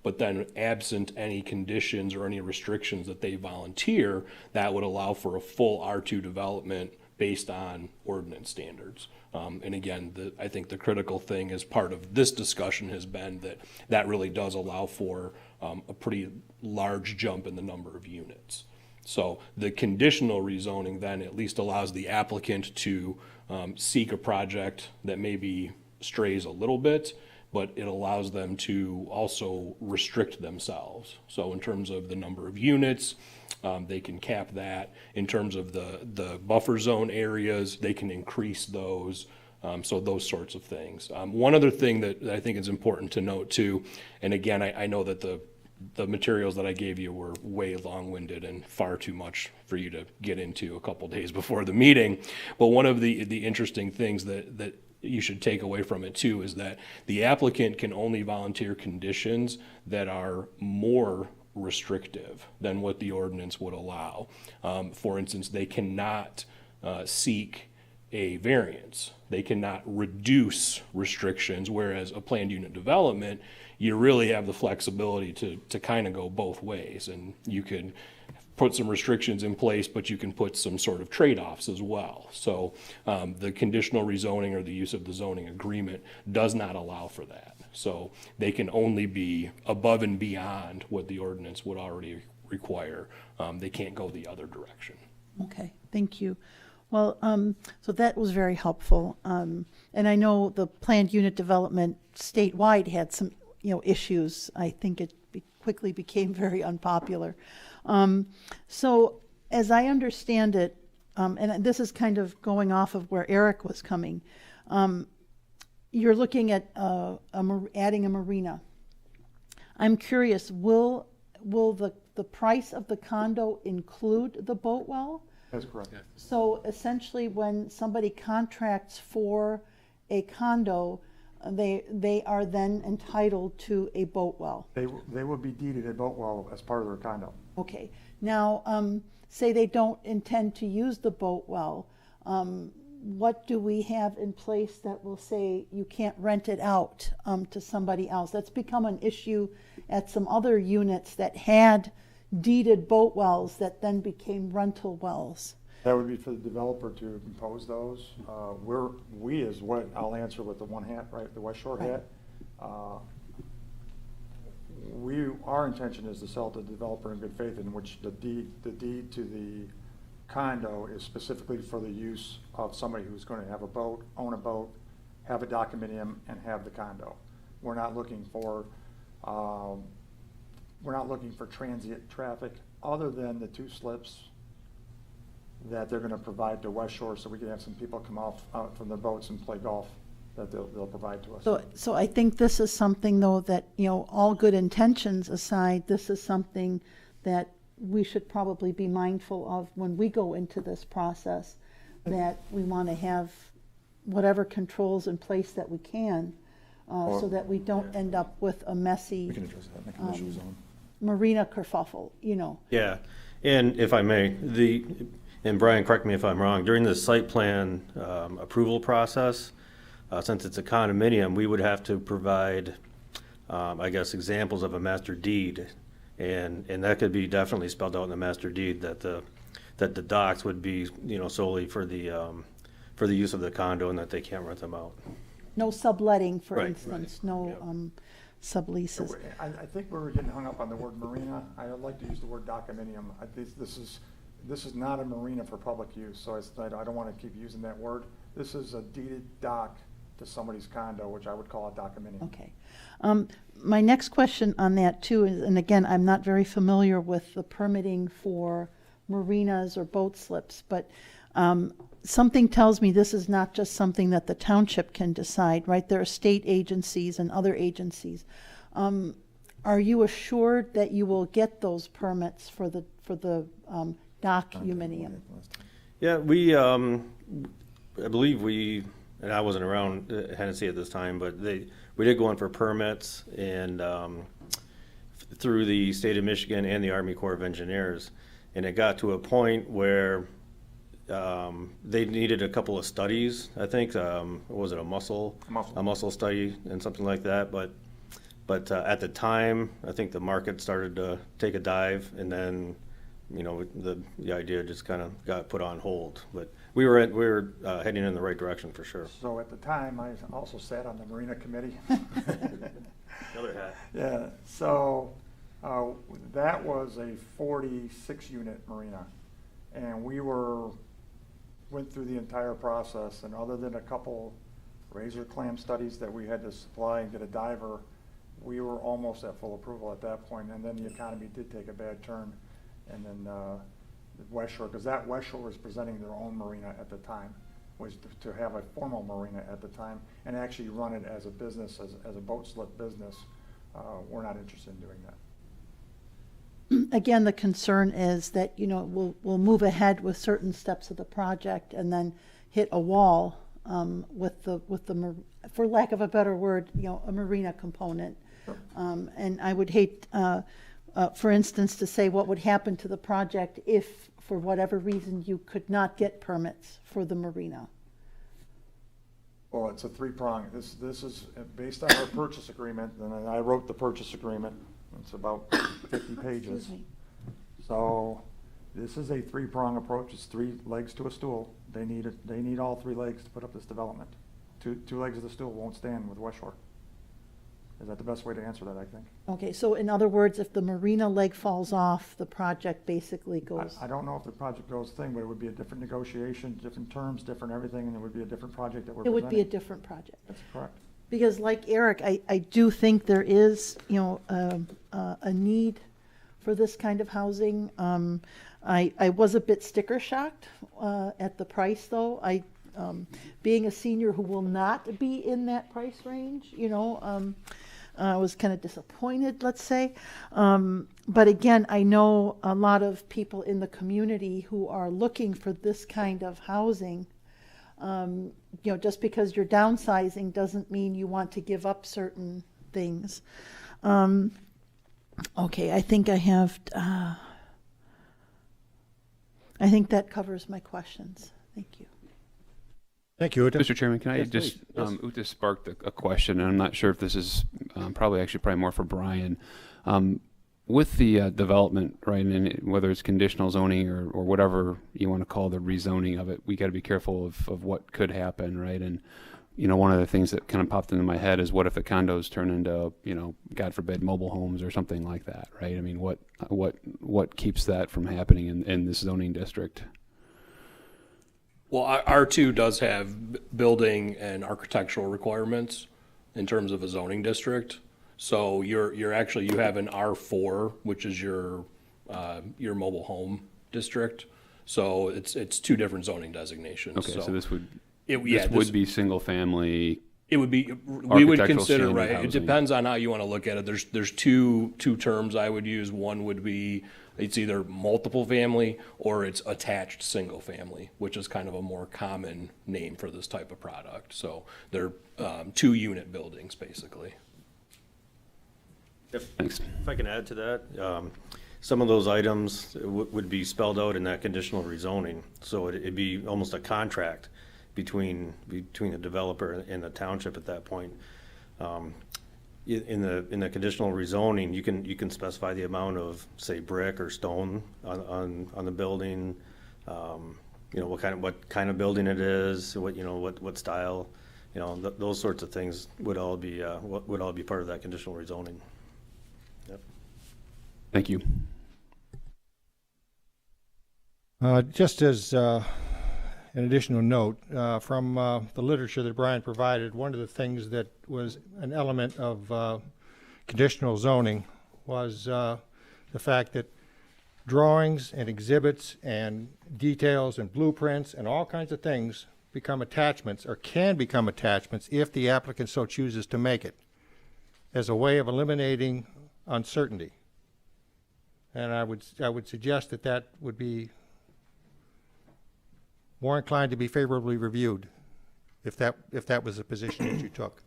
But then absent any conditions or any restrictions that they volunteer, that would allow for a full R2 development based on ordinance standards. And again, I think the critical thing as part of this discussion has been that really does allow for a pretty large jump in the number of units. So the conditional rezoning then at least allows the applicant to seek a project that maybe strays a little bit, but it allows them to also restrict themselves. So in terms of the number of units, they can cap that. In terms of the buffer zone areas, they can increase those. So those sorts of things. One other thing that I think is important to note too, and again, I know that the materials that I gave you were way long-winded and far too much for you to get into a couple days before the meeting. But one of the interesting things that you should take away from it too is that the applicant can only volunteer conditions that are more restrictive than what the ordinance would allow. For instance, they cannot seek a variance. They cannot reduce restrictions, whereas a planned unit development, you really have the flexibility to kind of go both ways. And you could put some restrictions in place, but you can put some sort of trade-offs as well. So the conditional rezoning or the use of the zoning agreement does not allow for that. So they can only be above and beyond what the ordinance would already require. They can't go the other direction. Okay, thank you. Well, so that was very helpful. And I know the planned unit development statewide had some, issues. I think it quickly became very unpopular. So as I understand it, and this is kind of going off of where Eric was coming, you're looking at adding a marina. I'm curious, will the price of the condo include the boat well? That's correct. Yeah. So essentially, when somebody contracts for a condo, they are then entitled to a boat well. They will be deeded a boat well as part of their condo. Okay. Now, say they don't intend to use the boat well, what do we have in place that will say you can't rent it out to somebody else? That's become an issue at some other units that had deeded boat wells that then became rental wells. That would be for the developer to impose those. I'll answer with the one hat, right, the West Shore hat. Our intention is to sell to the developer in good faith, in which the deed to the condo is specifically for the use of somebody who's going to have a boat, own a boat, have a condominium, and have the condo. We're not looking for transient traffic other than the 2 slips that they're going to provide to West Shore, so we can have some people come out from their boats and play golf that they'll provide to us. So I think this is something, though, that, all good intentions aside, this is something that we should probably be mindful of when we go into this process, that we want to have whatever controls in place that we can, so that we don't end up with a messy We can address that in the commercial zone. marina kerfuffle, Yeah, and if I may, and Brian, correct me if I'm wrong, during the site plan approval process, since it's a condominium, we would have to provide, examples of a master deed. And that could be definitely spelled out in the master deed that the docks would be, solely for the use of the condo and that they can't rent them out. No subletting, for Right, instance, right. no Yep. subleases. I think we're getting hung up on the word marina. I would like to use the word condominium. This is not a marina for public use, so I don't want to keep using that word. This is a deeded dock to somebody's condo, which I would call a condominium. Okay. My next question on that too is, and again, I'm not very familiar with the permitting for marinas or boat slips, but something tells me this is not just something that the township can decide, right? There are state agencies and other agencies. Are you assured that you will get those permits for the dock condominium? Yeah, I believe and I wasn't around Hennessy at this time, but we did go in for permits and through the state of Michigan and the Army Corps of Engineers, and it got to a point where they needed a couple of studies. I think was it a muscle study and something like that, but at the time, I think the market started to take a dive, and then the idea just kind of got put on hold. But we were heading in the right direction for sure. So at the time, I also sat on the Marina Committee. Another hat. Yeah, so that was a 46-unit marina, and we went through the entire process, and other than a couple razor clam studies that we had to supply and get a diver, we were almost at full approval at that point, and then the economy did take a bad turn, and then West Shore, because that West Shore was presenting their own marina at the time, was to have a formal marina at the time and actually run it as a business, as a boat slip business. We're not interested in doing that. Again, the concern is that, we'll move ahead with certain steps of the project and then hit a wall with the for lack of a better word, a marina component. Sure. And I would hate, for instance, to say what would happen to the project if, for whatever reason, you could not get permits for the marina. Well, it's a three-prong. This is based on our purchase agreement, and I wrote the purchase agreement. It's about 50 pages. Excuse me. So this is a three-prong approach. It's three legs to a stool. They need all three legs to put up this development. Two legs of the stool won't stand with West Shore. Is that the best way to answer that, I think? Okay, so in other words, if the marina leg falls off, the project basically goes. I don't know if the project goes thing, but it would be a different negotiation, different terms, different everything, and it would be a different project that we're It presenting. would be a different project. That's correct. Because like Eric, I do think there is, a need for this kind of housing. I was a bit sticker shocked at the price, though. Being a senior who will not be in that price range, I was kind of disappointed, let's say. But again, I know a lot of people in the community who are looking for this kind of housing. Just because you're downsizing doesn't mean you want to give up certain things. Okay, I think I have, I think that covers my questions. Thank you. Thank you, Uta. Mr. Chairman, can I Yes, just, please. Yes. Uta sparked a question, and I'm not sure if this is probably more for Brian. With the development, right, and whether it's conditional zoning or whatever you want to call the rezoning of it, we got to be careful of what could happen, right? And, one of the things that kind of popped into my head is what if the condos turn into, God forbid, mobile homes or something like that, right? I mean, what keeps that from happening in this zoning district? Well, R2 does have building and architectural requirements in terms of a zoning district. So you have an R4, which is your mobile home district. So it's two different zoning designations. Okay, so this would be single family. It would be, we would Architectural consider, standard right, it housing. depends on how you want to look at it. There's two terms I would use. One would be, it's either multiple family or it's attached single family, which is kind of a more common name for this type of product. So they're 2-unit buildings, basically. Thanks. If I can add to that, some of those items would be spelled out in that conditional rezoning. So it'd be almost a contract between the developer and the township at that point. In the conditional rezoning, you can specify the amount of, say, brick or stone on the building. What kind of building it is, what style, those sorts of things would all be part of that conditional rezoning. Yep. Thank you. Just as an additional note, from the literature that Brian provided, one of the things that was an element of conditional zoning was the fact that drawings and exhibits and details and blueprints and all kinds of things become attachments or can become attachments if the applicant so chooses to make it, as a way of eliminating uncertainty. And I would suggest that would be more inclined to be favorably reviewed, if that was the position that you took.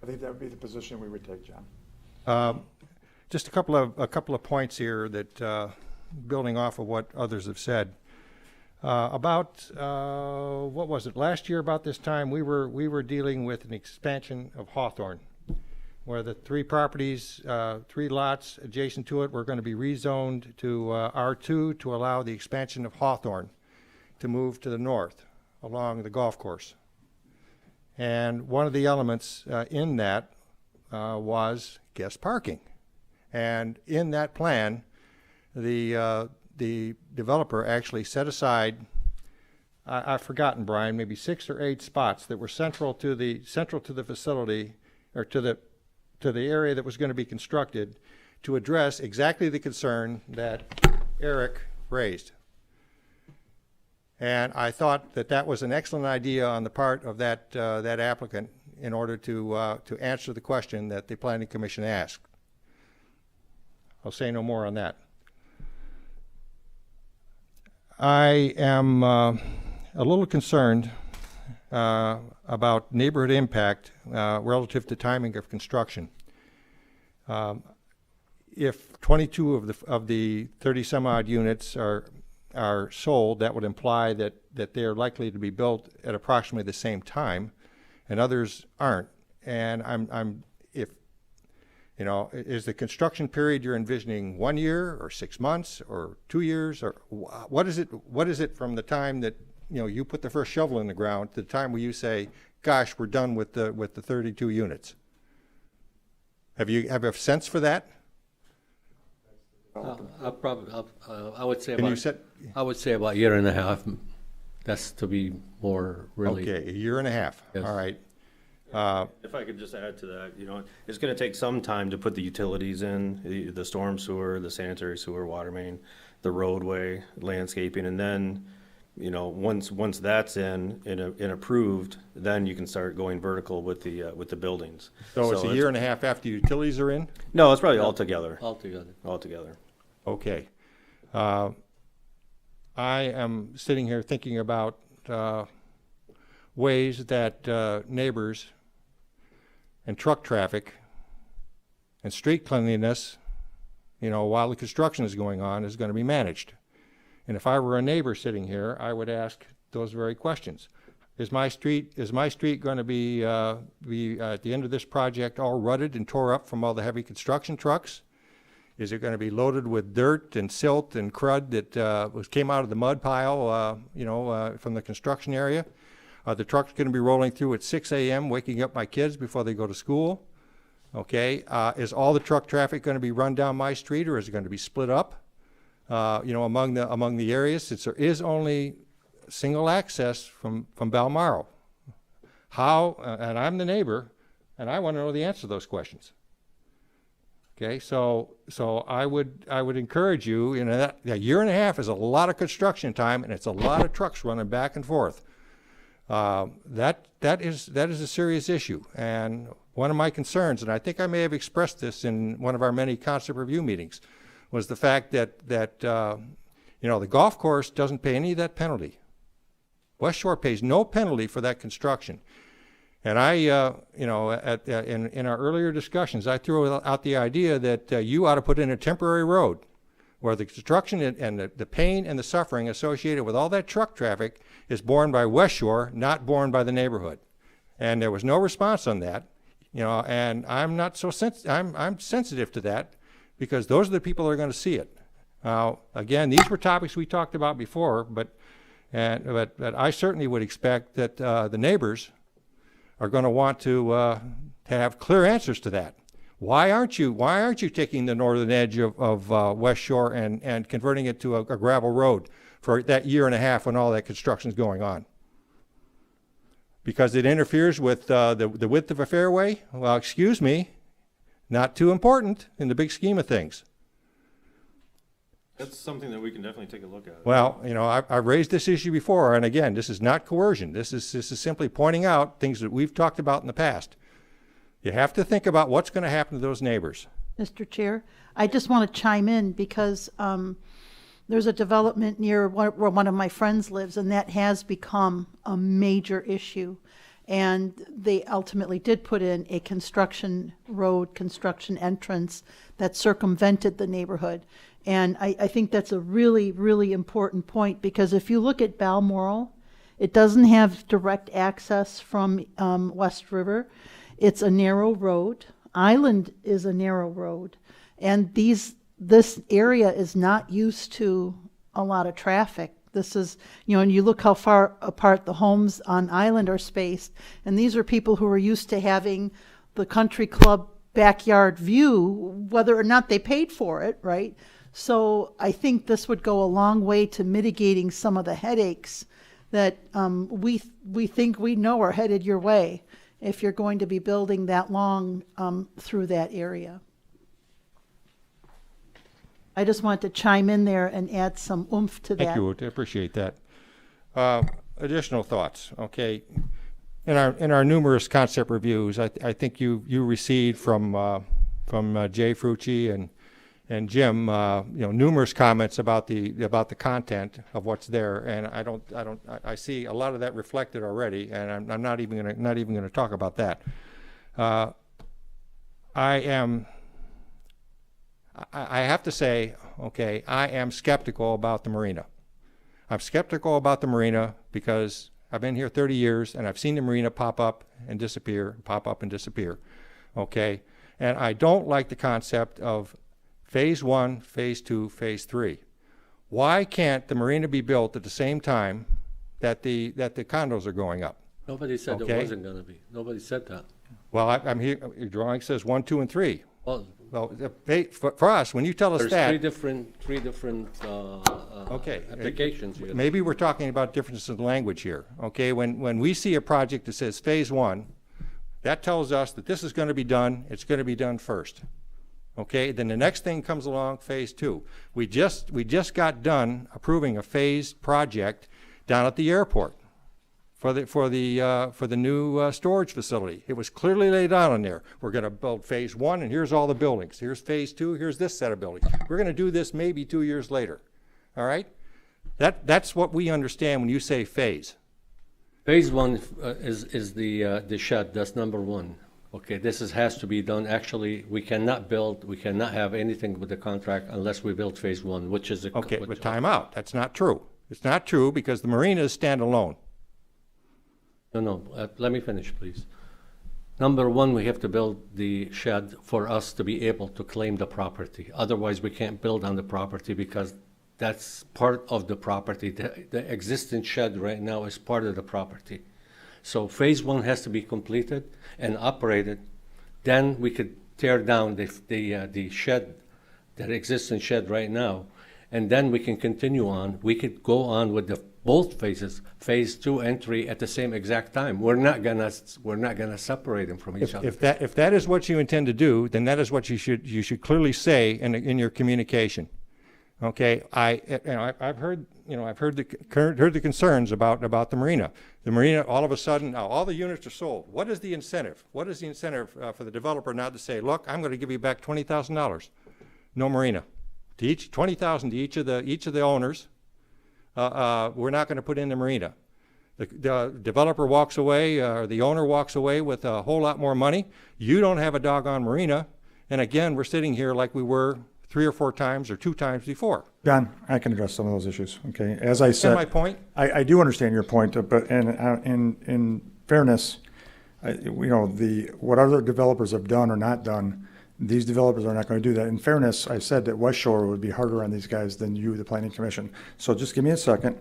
I think that would be the position we would take, John. Just a couple of points here that, building off of what others have said. About what was it? Last year about this time, we were dealing with an expansion of Hawthorne, where the three properties, 3 lots adjacent to it, were going to be rezoned to R2 to allow the expansion of Hawthorne to move to the north along the golf course. And one of the elements in that was guest parking. And in that plan, the developer actually set aside, I've forgotten, Brian, maybe 6 or 8 spots that were central to the facility, or to the area that was going to be constructed, to address exactly the concern that Eric raised. And I thought that was an excellent idea on the part of that applicant in order to answer the question that the Planning Commission asked. I'll say no more on that. I am a little concerned about neighborhood impact relative to timing of construction. If 22 of the 30 some odd units are sold, that would imply that they are likely to be built at approximately the same time, and others aren't. And is the construction period you're envisioning 1 year or 6 months or 2 years, or what is it from the time that you put the first shovel in the ground to the time where you say, gosh, we're done with the 32 units? Have you have a sense for that? I would say about a year and a half. That's to be more really. Okay, a year and a half. Yes. All right. If I could just add to that, it's going to take some time to put the utilities in, the storm sewer, the sanitary sewer, water main, the roadway, landscaping, and then, once that's in approved, then you can start going vertical with the buildings. So it's a year and a half after utilities are in? No, it's probably all together. Altogether. Okay. I am sitting here thinking about ways that neighbors and truck traffic and street cleanliness, while the construction is going on, is going to be managed. And if I were a neighbor sitting here, I would ask those very questions. Is my street going to be at the end of this project all rutted and tore up from all the heavy construction trucks? Is it going to be loaded with dirt and silt and crud that came out of the mud pile, from the construction area? Are the trucks going to be rolling through at 6 a.m., waking up my kids before they go to school? Okay. Is all the truck traffic going to be run down my street, or is it going to be split up, among the areas, since there is only single access from Balmoral? How? And I'm the neighbor, and I want to know the answer to those questions. Okay, so I would encourage you. That a year and a half is a lot of construction time, and it's a lot of trucks running back and forth. That is a serious issue, and one of my concerns, and I think I may have expressed this in one of our many concept review meetings, was the fact that the golf course doesn't pay any of that penalty. West Shore pays no penalty for that construction. And I, in our earlier discussions, I threw out the idea that you ought to put in a temporary road where the construction and the pain and the suffering associated with all that truck traffic is borne by West Shore, not borne by the neighborhood. And there was no response on that, and I'm not so I'm sensitive to that, because those are the people that are going to see it. Now, again, these were topics we talked about before, but I certainly would expect that the neighbors are going to want to have clear answers to that. Why aren't you taking the northern edge of West Shore and converting it to a gravel road for that year and a half when all that construction is going on? Because it interferes with the width of a fairway? Well, excuse me, not too important in the big scheme of things. That's something that we can definitely take a look at. Well, I've raised this issue before, and again, this is not coercion. This is simply pointing out things that we've talked about in the past. You have to think about what's going to happen to those neighbors. Mr. Chair, I just want to chime in because there's a development near where one of my friends lives, and that has become a major issue. And they ultimately did put in a construction road, construction entrance that circumvented the neighborhood. And I think that's a really, really important point, because if you look at Balmoral, it doesn't have direct access from West River. It's a narrow road. Island is a narrow road. And this area is not used to a lot of traffic. This is, and you look how far apart the homes on Island are spaced, and these are people who are used to having the country club backyard view, whether or not they paid for it, right? So I think this would go a long way to mitigating some of the headaches that we think we know are headed your way if you're going to be building that long through that area. I just wanted to chime in there and add some oomph to that. Thank you, I appreciate that. Additional thoughts, okay. In our numerous concept reviews, I think you received from Jay Frucci and Jim, numerous comments about the content of what's there, and I see a lot of that reflected already, and I'm not even gonna talk about that. I have to say, okay, I am skeptical about the marina. I'm skeptical about the marina because I've been here 30 years and I've seen the marina pop up and disappear, okay? And I don't like the concept of phase 1, phase 2, phase 3. Why can't the marina be built at the same time that the condos are going up? Nobody said Okay. it wasn't going to be. Nobody said that. Well, I'm here, your drawing says 1, 2, and 3. Well, For us, when you tell us there's that, three different okay, applications. maybe we're talking about differences in language here. Okay, when we see a project that says phase 1, that tells us that this is going to be done. It's going to be done first. Okay, then the next thing comes along, phase 2. We just got done approving a phased project down at the airport for the new storage facility. It was clearly laid out on there. We're going to build phase 1, and here's all the buildings. Here's phase 2. Here's this set of buildings. We're going to do this maybe 2 years later. All right, that's what we understand when you say phase. Phase 1 is the shed. That's number 1. Okay, has to be done. Actually, we cannot have anything with the contract unless we build phase 1, which is Okay, but time out. That's not true. It's not true because the marina is standalone. No, let me finish, please. Number 1, we have to build the shed for us to be able to claim the property. Otherwise, we can't build on the property because that's part of the property. The existing shed right now is part of the property. So phase 1 has to be completed and operated. Then we could tear down the shed, that existing shed right now, and then we can continue on. We could go on with both phases, phase 2 and 3, at the same exact time. We're not gonna separate them from each other. If that is what you intend to do, then that is what you should clearly say in your communication. Okay, I've heard the concerns about the marina. The marina, all of a sudden, now all the units are sold. What is the incentive? What is the incentive for the developer now to say, look, I'm going to give you back $20,000, no marina, to each $20,000 to each of the owners. We're not going to put in the marina. The developer walks away, or the owner walks away with a whole lot more money. You don't have a doggone marina, and again, we're sitting here like we were 3 or 4 times or 2 times before. John, I can address some of those issues, okay? As I said, my point? I do understand your point, but in fairness, what other developers have done or not done, these developers are not going to do that. In fairness, I said that West Shore would be harder on these guys than you, the Planning Commission. So just give me a second.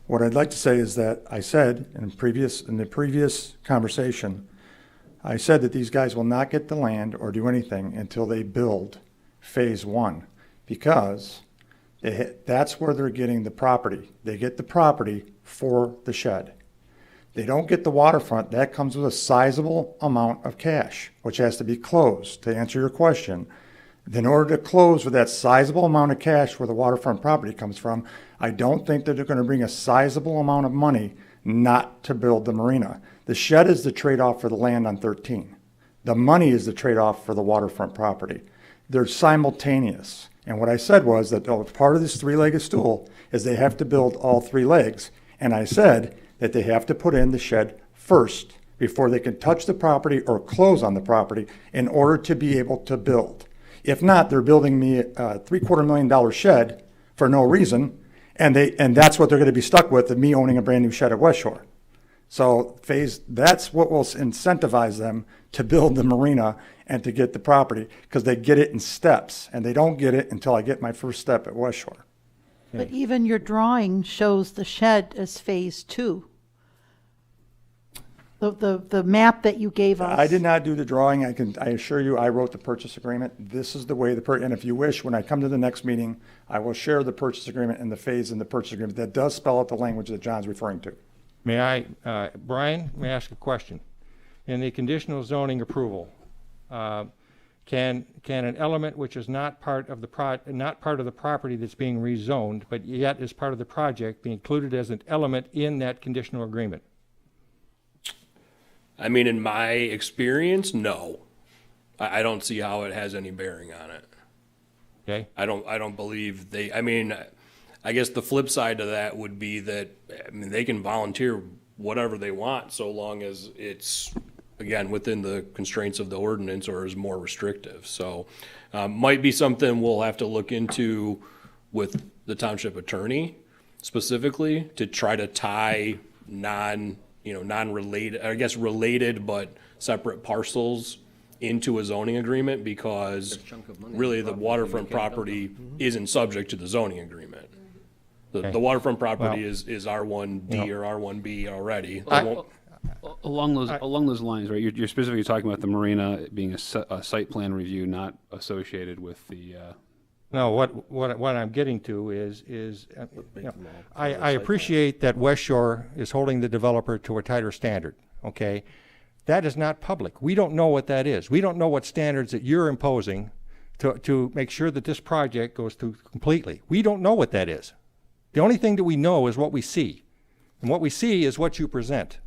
What I'd like to say is that I said in the previous conversation, I said that these guys will not get the land or do anything until they build phase 1, because that's where they're getting the property. They get the property for the shed. They don't get the waterfront. That comes with a sizable amount of cash, which has to be closed. To answer your question, in order to close with that sizable amount of cash where the waterfront property comes from, I don't think that they're going to bring a sizable amount of money not to build the marina. The shed is the trade-off for the land on 13. The money is the trade-off for the waterfront property. They're simultaneous. And what I said was that part of this three-legged stool is they have to build all three legs. And I said that they have to put in the shed first before they can touch the property or close on the property in order to be able to build. If not, they're building me a $750,000 shed for no reason, and that's what they're going to be stuck with, of me owning a brand new shed at West Shore. So that's what will incentivize them to build the marina and to get the property, because they get it in steps, and they don't get it until I get my first step at West Shore. But even your drawing shows the shed as phase 2. The map that you gave us. I did not do the drawing. I assure you, I wrote the purchase agreement. This is the way and if you wish, when I come to the next meeting, I will share the purchase agreement and the phase in the purchase agreement that does spell out the language that John's referring to. May I, Brian, may I ask a question? In the conditional zoning approval, can an element which is not part of the property that's being rezoned, but yet is part of the project, be included as an element in that conditional agreement? I mean, in my experience, no. I don't see how it has any bearing on it. Okay. I don't believe I guess the flip side to that would be that, they can volunteer whatever they want so long as it's, again, within the constraints of the ordinance or is more restrictive. So, might be something we'll have to look into with the township attorney specifically to try to tie non-related, I guess related but separate parcels into a zoning agreement, because really the waterfront property isn't subject to the zoning agreement. The waterfront property is R1D or R1B already. Along those lines, right? You're specifically talking about the marina being a site plan review, not associated with the. No, what I'm getting to is I appreciate that West Shore is holding the developer to a tighter standard. Okay, that is not public. We don't know what that is. We don't know what standards that you're imposing to make sure that this project goes through completely. We don't know what that is. The only thing that we know is what we see, and what we see is what you present.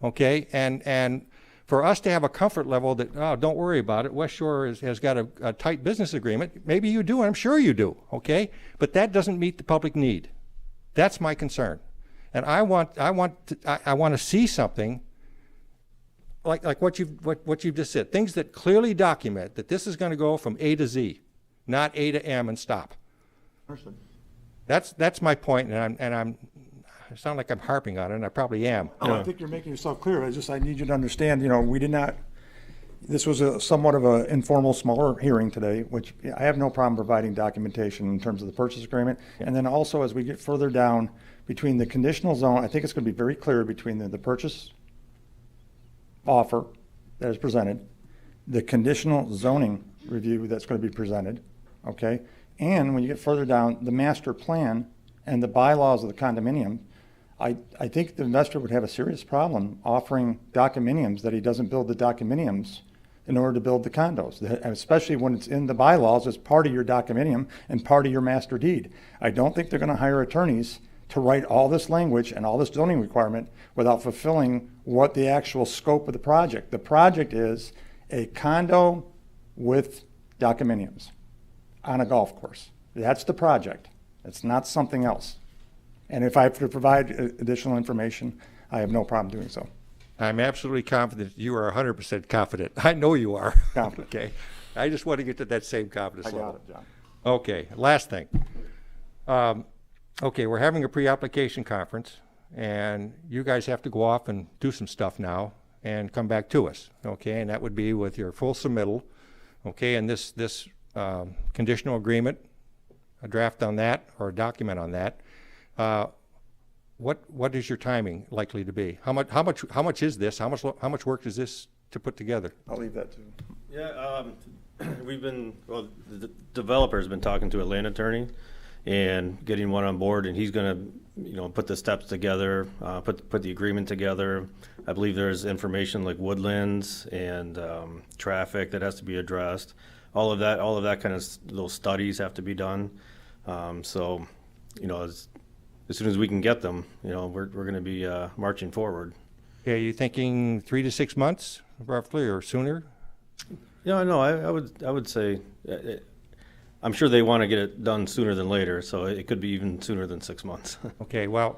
Okay, and for us to have a comfort level that, oh, don't worry about it, West Shore has got a tight business agreement. Maybe you do, and I'm sure you do, okay? But that doesn't meet the public need. That's my concern. And I want to see something like what you've just said, things that clearly document that this is going to go from A to Z, not A to M and stop. Understood. That's my point, and I sound like I'm harping on it, and I probably am. Oh, I think you're making yourself clear. I need you to understand, we did not, this was somewhat of an informal, smaller hearing today, which I have no problem providing documentation in terms of the purchase agreement. Yeah. And then also, as we get further down between the conditional zone, I think it's going to be very clear between the purchase offer that is presented, the conditional zoning review that's going to be presented, okay? And when you get further down, the master plan and the bylaws of the condominium, I think the investor would have a serious problem offering condominiums that he doesn't build the condominiums in order to build the condos, especially when it's in the bylaws as part of your condominium and part of your master deed. I don't think they're going to hire attorneys to write all this language and all this zoning requirement without fulfilling what the actual scope of the project. The project is a condo with condominiums on a golf course. That's the project. It's not something else. And if I have to provide additional information, I have no problem doing so. I'm absolutely confident you are 100% confident. I know you are. Confident. Okay. I just want to get to that same confidence level. I got it, John. Okay. Last thing. Okay, we're having a pre-application conference, and you guys have to go off and do some stuff now and come back to us. Okay, and that would be with your full submittal. Okay, and this conditional agreement, a draft on that or a document on that. What is your timing likely to be? How much is this? How much work is this to put together? I'll leave that to. Yeah, the developer's been talking to a land attorney and getting one on board, and he's going to, put the steps together, put the agreement together. I believe there's information like woodlands and traffic that has to be addressed. All of that kind of little studies have to be done. So, as soon as we can get them, we're going to be marching forward. Yeah, you thinking 3 to 6 months roughly, or sooner? Yeah, no, I would say, I'm sure they want to get it done sooner than later, so it could be even sooner than 6 months. Okay, well,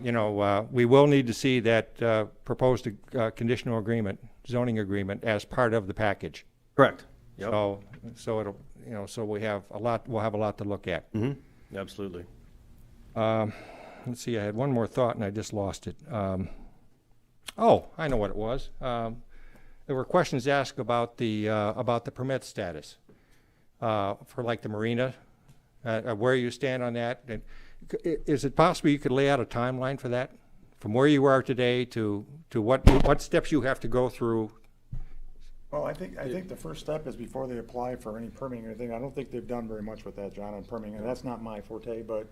we will need to see that proposed conditional agreement, zoning agreement, as part of the package. Correct. Yep. So it'll, so we'll have a lot to look at. Mm-hmm. Absolutely. Let's see, I had one more thought and I just lost it. Oh, I know what it was. There were questions asked about the permit status for like the marina, where you stand on that. And is it possible you could lay out a timeline for that, from where you are today to what steps you have to go through? Well, I think the first step is before they apply for any permitting or anything. I don't think they've done very much with that, John, on permitting, and that's not my forte, but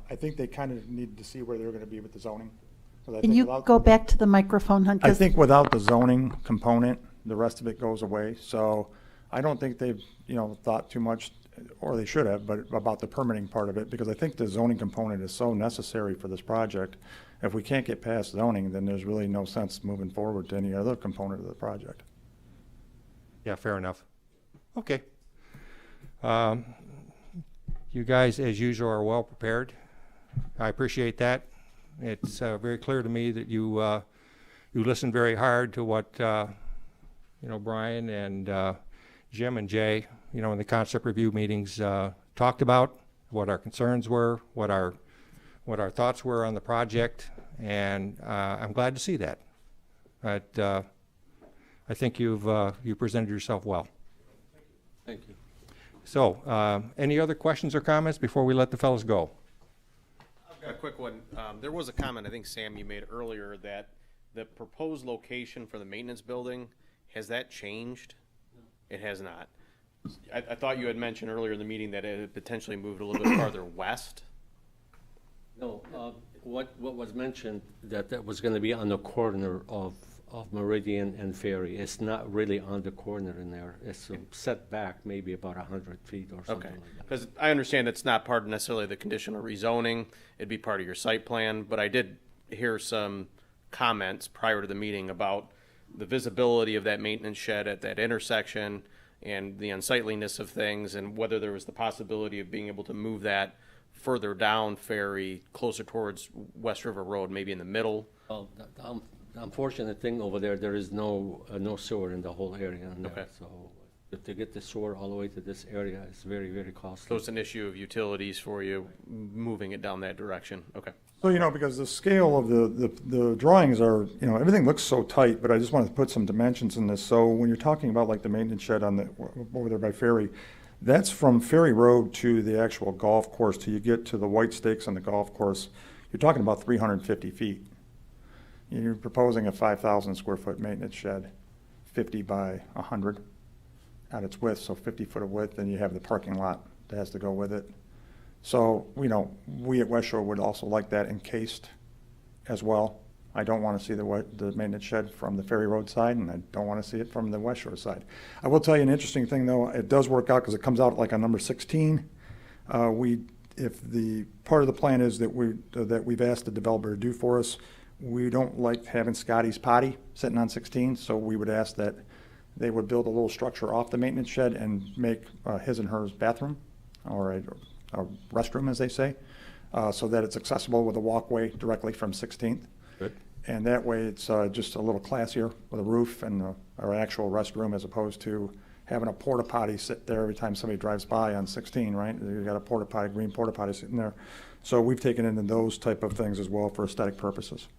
I think they kind of need to see where they're going to be with the zoning. Can you go back to the microphone, Hunt? I think without the zoning component, the rest of it goes away. So I don't think they've, thought too much, or they should have, but about the permitting part of it, because I think the zoning component is so necessary for this project. If we can't get past zoning, then there's really no sense moving forward to any other component of the project. Yeah, fair enough. Okay. You guys, as usual, are well prepared. I appreciate that. It's very clear to me that you listened very hard to what Brian and Jim and Jay, in the concept review meetings talked about, what our concerns were, what our thoughts were on the project, and I'm glad to see that. But I think you presented yourself well. Thank you. So, any other questions or comments before we let the fellows go? I've got a quick one. There was a comment, I think, Sam, you made earlier that the proposed location for the maintenance building, has that changed? No. It has not. I thought you had mentioned earlier in the meeting that it had potentially moved a little bit farther west. No, what was mentioned that was going to be on the corner of Meridian and Ferry. It's not really on the corner in there. It's set back maybe about 100 feet or something like that. Because I understand it's not part of necessarily the conditional rezoning. It'd be part of your site plan. But I did hear some comments prior to the meeting about the visibility of that maintenance shed at that intersection and the unsightliness of things, and whether there was the possibility of being able to move that further down Ferry, closer towards West River Road, maybe in the middle. Well, the unfortunate thing over there is no sewer in the whole area. Okay. So to get the sewer all the way to this area is very, very costly. So it's an issue of utilities for you, moving it down that direction. Okay. So, because the scale of the drawings are, everything looks so tight, but I just wanted to put some dimensions in this. So when you're talking about like the maintenance shed over there by Ferry, that's from Ferry Road to the actual golf course till you get to the white stakes on the golf course. You're talking about 350 feet. You're proposing a 5,000 square foot maintenance shed, 50 by 100 at its width, so 50 foot of width, and you have the parking lot that has to go with it. So, we at West Shore would also like that encased as well. I don't want to see the maintenance shed from the Ferry Road side, and I don't want to see it from the West Shore side. I will tell you an interesting thing, though. It does work out because it comes out like on number 16. If the part of the plan is that we've asked the developer to do for us, we don't like having Scotty's potty sitting on 16, so we would ask that they would build a little structure off the maintenance shed and make his and hers bathroom, or a restroom, as they say, so that it's accessible with a walkway directly from 16th. Good. And that way it's just a little classier with a roof and an actual restroom, as opposed to having a porta potty sit there every time somebody drives by on 16, right? You got a porta potty, green porta potty sitting there. So we've taken into those type of things as well for aesthetic purposes.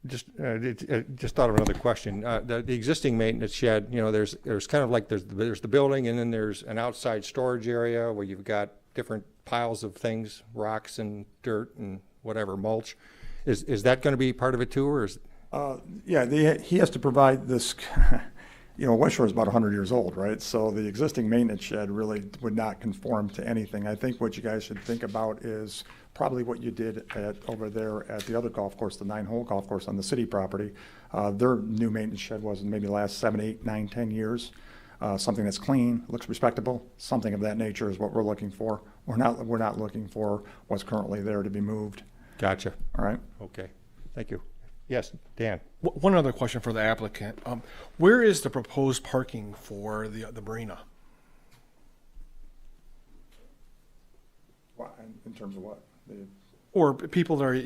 Just thought of another question. The existing maintenance shed, there's kind of like there's the building, and then there's an outside storage area where you've got different piles of things, rocks and dirt and whatever, mulch. Is that going to be part of it too, or is? Yeah, he has to provide this. West Shore is about 100 years old, right? So the existing maintenance shed really would not conform to anything. I think what you guys should think about is probably what you did over there at the other golf course, the 9-hole golf course on the city property. Their new maintenance shed was in maybe the last 7, 8, 9, 10 years. Something that's clean, looks respectable, something of that nature is what we're looking for. We're not looking for what's currently there to be moved. Gotcha. All right. Okay. Thank you. Yes, Dan. One other question for the applicant. Where is the proposed parking for the marina? In terms of what? Or people that are,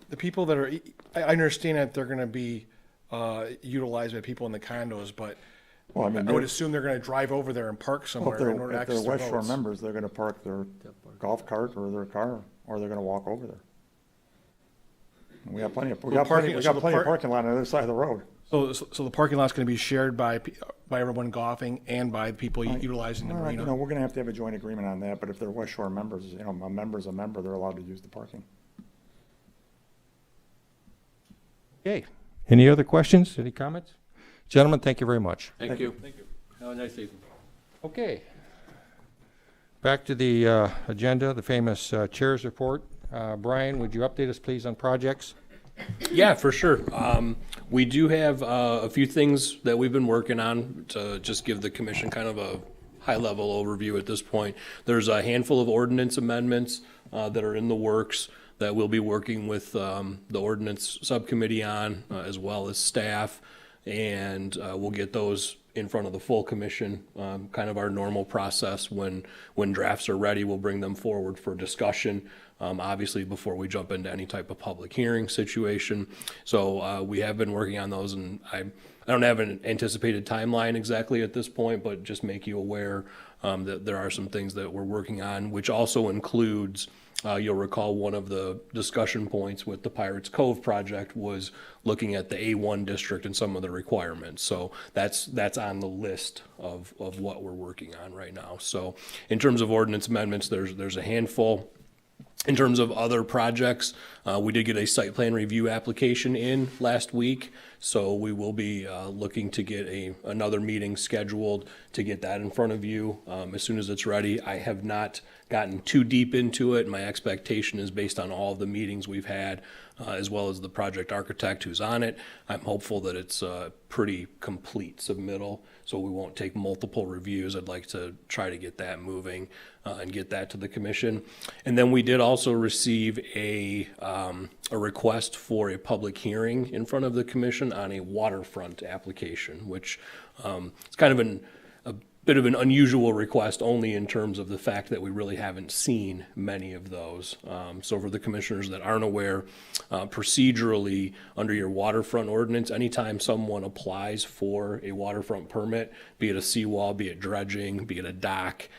the people that are, I understand that they're going to be utilized by people in the condos, but Well, I mean, I would assume they're going to drive over there and park somewhere in order to if they're access their West Shore boats. members, they're gonna park their golf cart or their car, or they're gonna walk over there. We got plenty of parking lot on the other side of the road. So the parking lot's going to be shared by everyone golfing and by people utilizing the All right, marina? we're gonna have to have a joint agreement on that, but if they're West Shore members, a member's a member, they're allowed to use the parking. Okay. Any other questions? Any comments? Gentlemen, thank you very much. Thank you. Have a nice evening. Okay. Back to the agenda, the famous chair's report. Brian, would you update us, please, on projects? Yeah, for sure. We do have a few things that we've been working on to just give the commission kind of a high-level overview at this point. There's a handful of ordinance amendments that are in the works that we'll be working with the ordinance subcommittee on, as well as staff, and we'll get those in front of the full commission, kind of our normal process. When drafts are ready, we'll bring them forward for discussion, obviously before we jump into any type of public hearing situation. So we have been working on those, and I don't have an anticipated timeline exactly at this point, but just make you aware that there are some things that we're working on, which also includes, you'll recall one of the discussion points with the Pirates Cove project was looking at the A1 district and some of the requirements. So that's on the list of what we're working on right now. So in terms of ordinance amendments, there's a handful. In terms of other projects, we did get a site plan review application in last week, so we will be looking to get another meeting scheduled to get that in front of you as soon as it's ready. I have not gotten too deep into it. My expectation is based on all of the meetings we've had, as well as the project architect who's on it. I'm hopeful that it's a pretty complete submittal, so we won't take multiple reviews. I'd like to try to get that moving and get that to the commission. And then we did also receive a request for a public hearing in front of the commission on a waterfront application, which is kind of a bit of an unusual request, only in terms of the fact that we really haven't seen many of those. So for the commissioners that aren't aware, procedurally, under your waterfront ordinance, anytime someone applies for a waterfront permit, be it a seawall, be it dredging, be it a dock,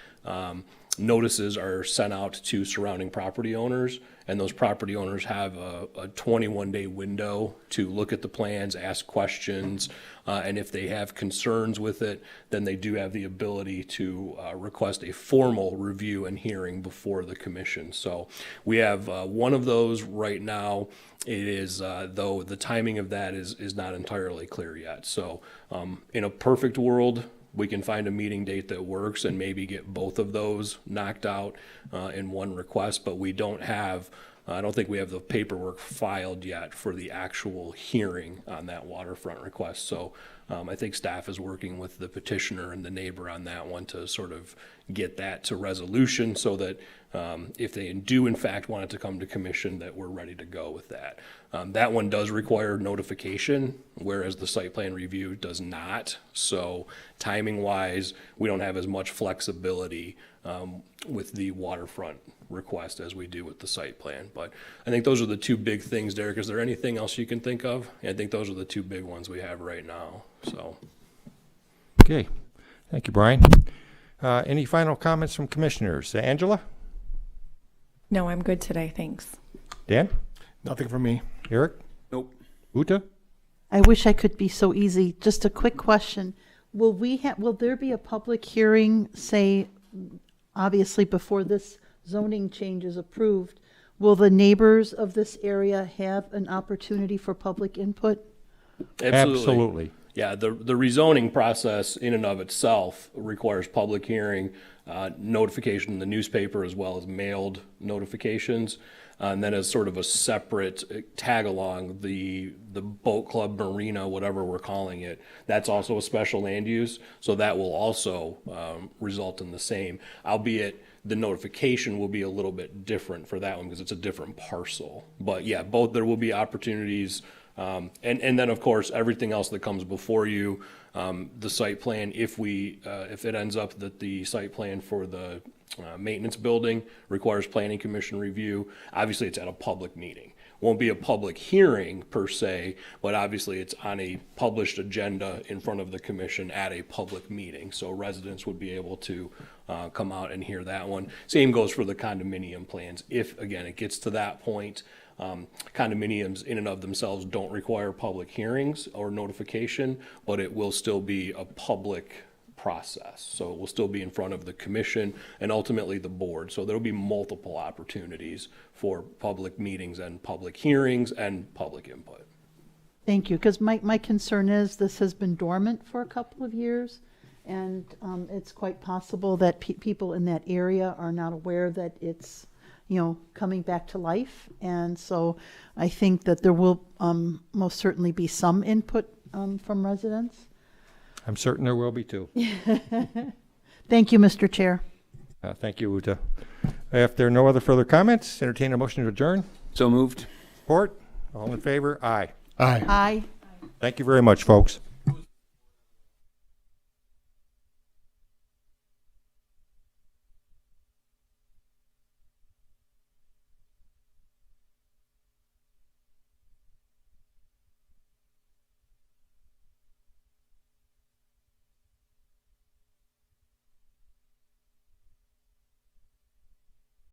notices are sent out to surrounding property owners, and those property owners have a 21-day window to look at the plans, ask questions, and if they have concerns with it, then they do have the ability to request a formal review and hearing before the commission. So we have one of those right now. It is, though the timing of that is not entirely clear yet. So in a perfect world, we can find a meeting date that works and maybe get both of those knocked out in one request, but we don't have, I don't think we have the paperwork filed yet for the actual hearing on that waterfront request. So I think staff is working with the petitioner and the neighbor on that one to sort of get that to resolution so that if they do in fact want it to come to commission, that we're ready to go with that. That one does require notification, whereas the site plan review does not. So timing wise, we don't have as much flexibility with the waterfront request as we do with the site plan. But I think those are the two big things, Derek. Is there anything else you can think of? I think those are the two big ones we have right now. So. Okay. Thank you, Brian. Any final comments from commissioners? Angela? No, I'm good today. Thanks. Dan? Nothing from me. Eric? Nope. Uta? I wish I could be so easy. Just a quick question. Will there be a public hearing, say, obviously before this zoning change is approved? Will the neighbors of this area have an opportunity for public input? Absolutely. Yeah, the rezoning process in and of itself requires public hearing, notification in the newspaper, as well as mailed notifications. And then as sort of a separate tag along, the boat club marina, whatever we're calling it, that's also a special land use. So that will also result in the same, albeit the notification will be a little bit different for that one because it's a different parcel. But yeah, both, there will be opportunities. And then of course, everything else that comes before you, the site plan, if it ends up that the site plan for the maintenance building requires planning commission review, obviously it's at a public meeting. Won't be a public hearing per se, but obviously it's on a published agenda in front of the commission at a public meeting. So residents would be able to come out and hear that one. Same goes for the condominium plans. If, again, it gets to that point, condominiums in and of themselves don't require public hearings or notification, but it will still be a public process. So it will still be in front of the commission and ultimately the board. So there'll be multiple opportunities for public meetings and public hearings and public input. Thank you, because my concern is this has been dormant for a couple of years, and it's quite possible that people in that area are not aware that it's, you know, coming back to life. And so I think that there will most certainly be some input from residents. I'm certain there will be too. Thank you, Mr. Chair. Thank you, Uta. If there are no other further comments, entertain a motion to adjourn. So moved. Support? All in favor? Aye. Aye. Aye. Thank you very much, folks.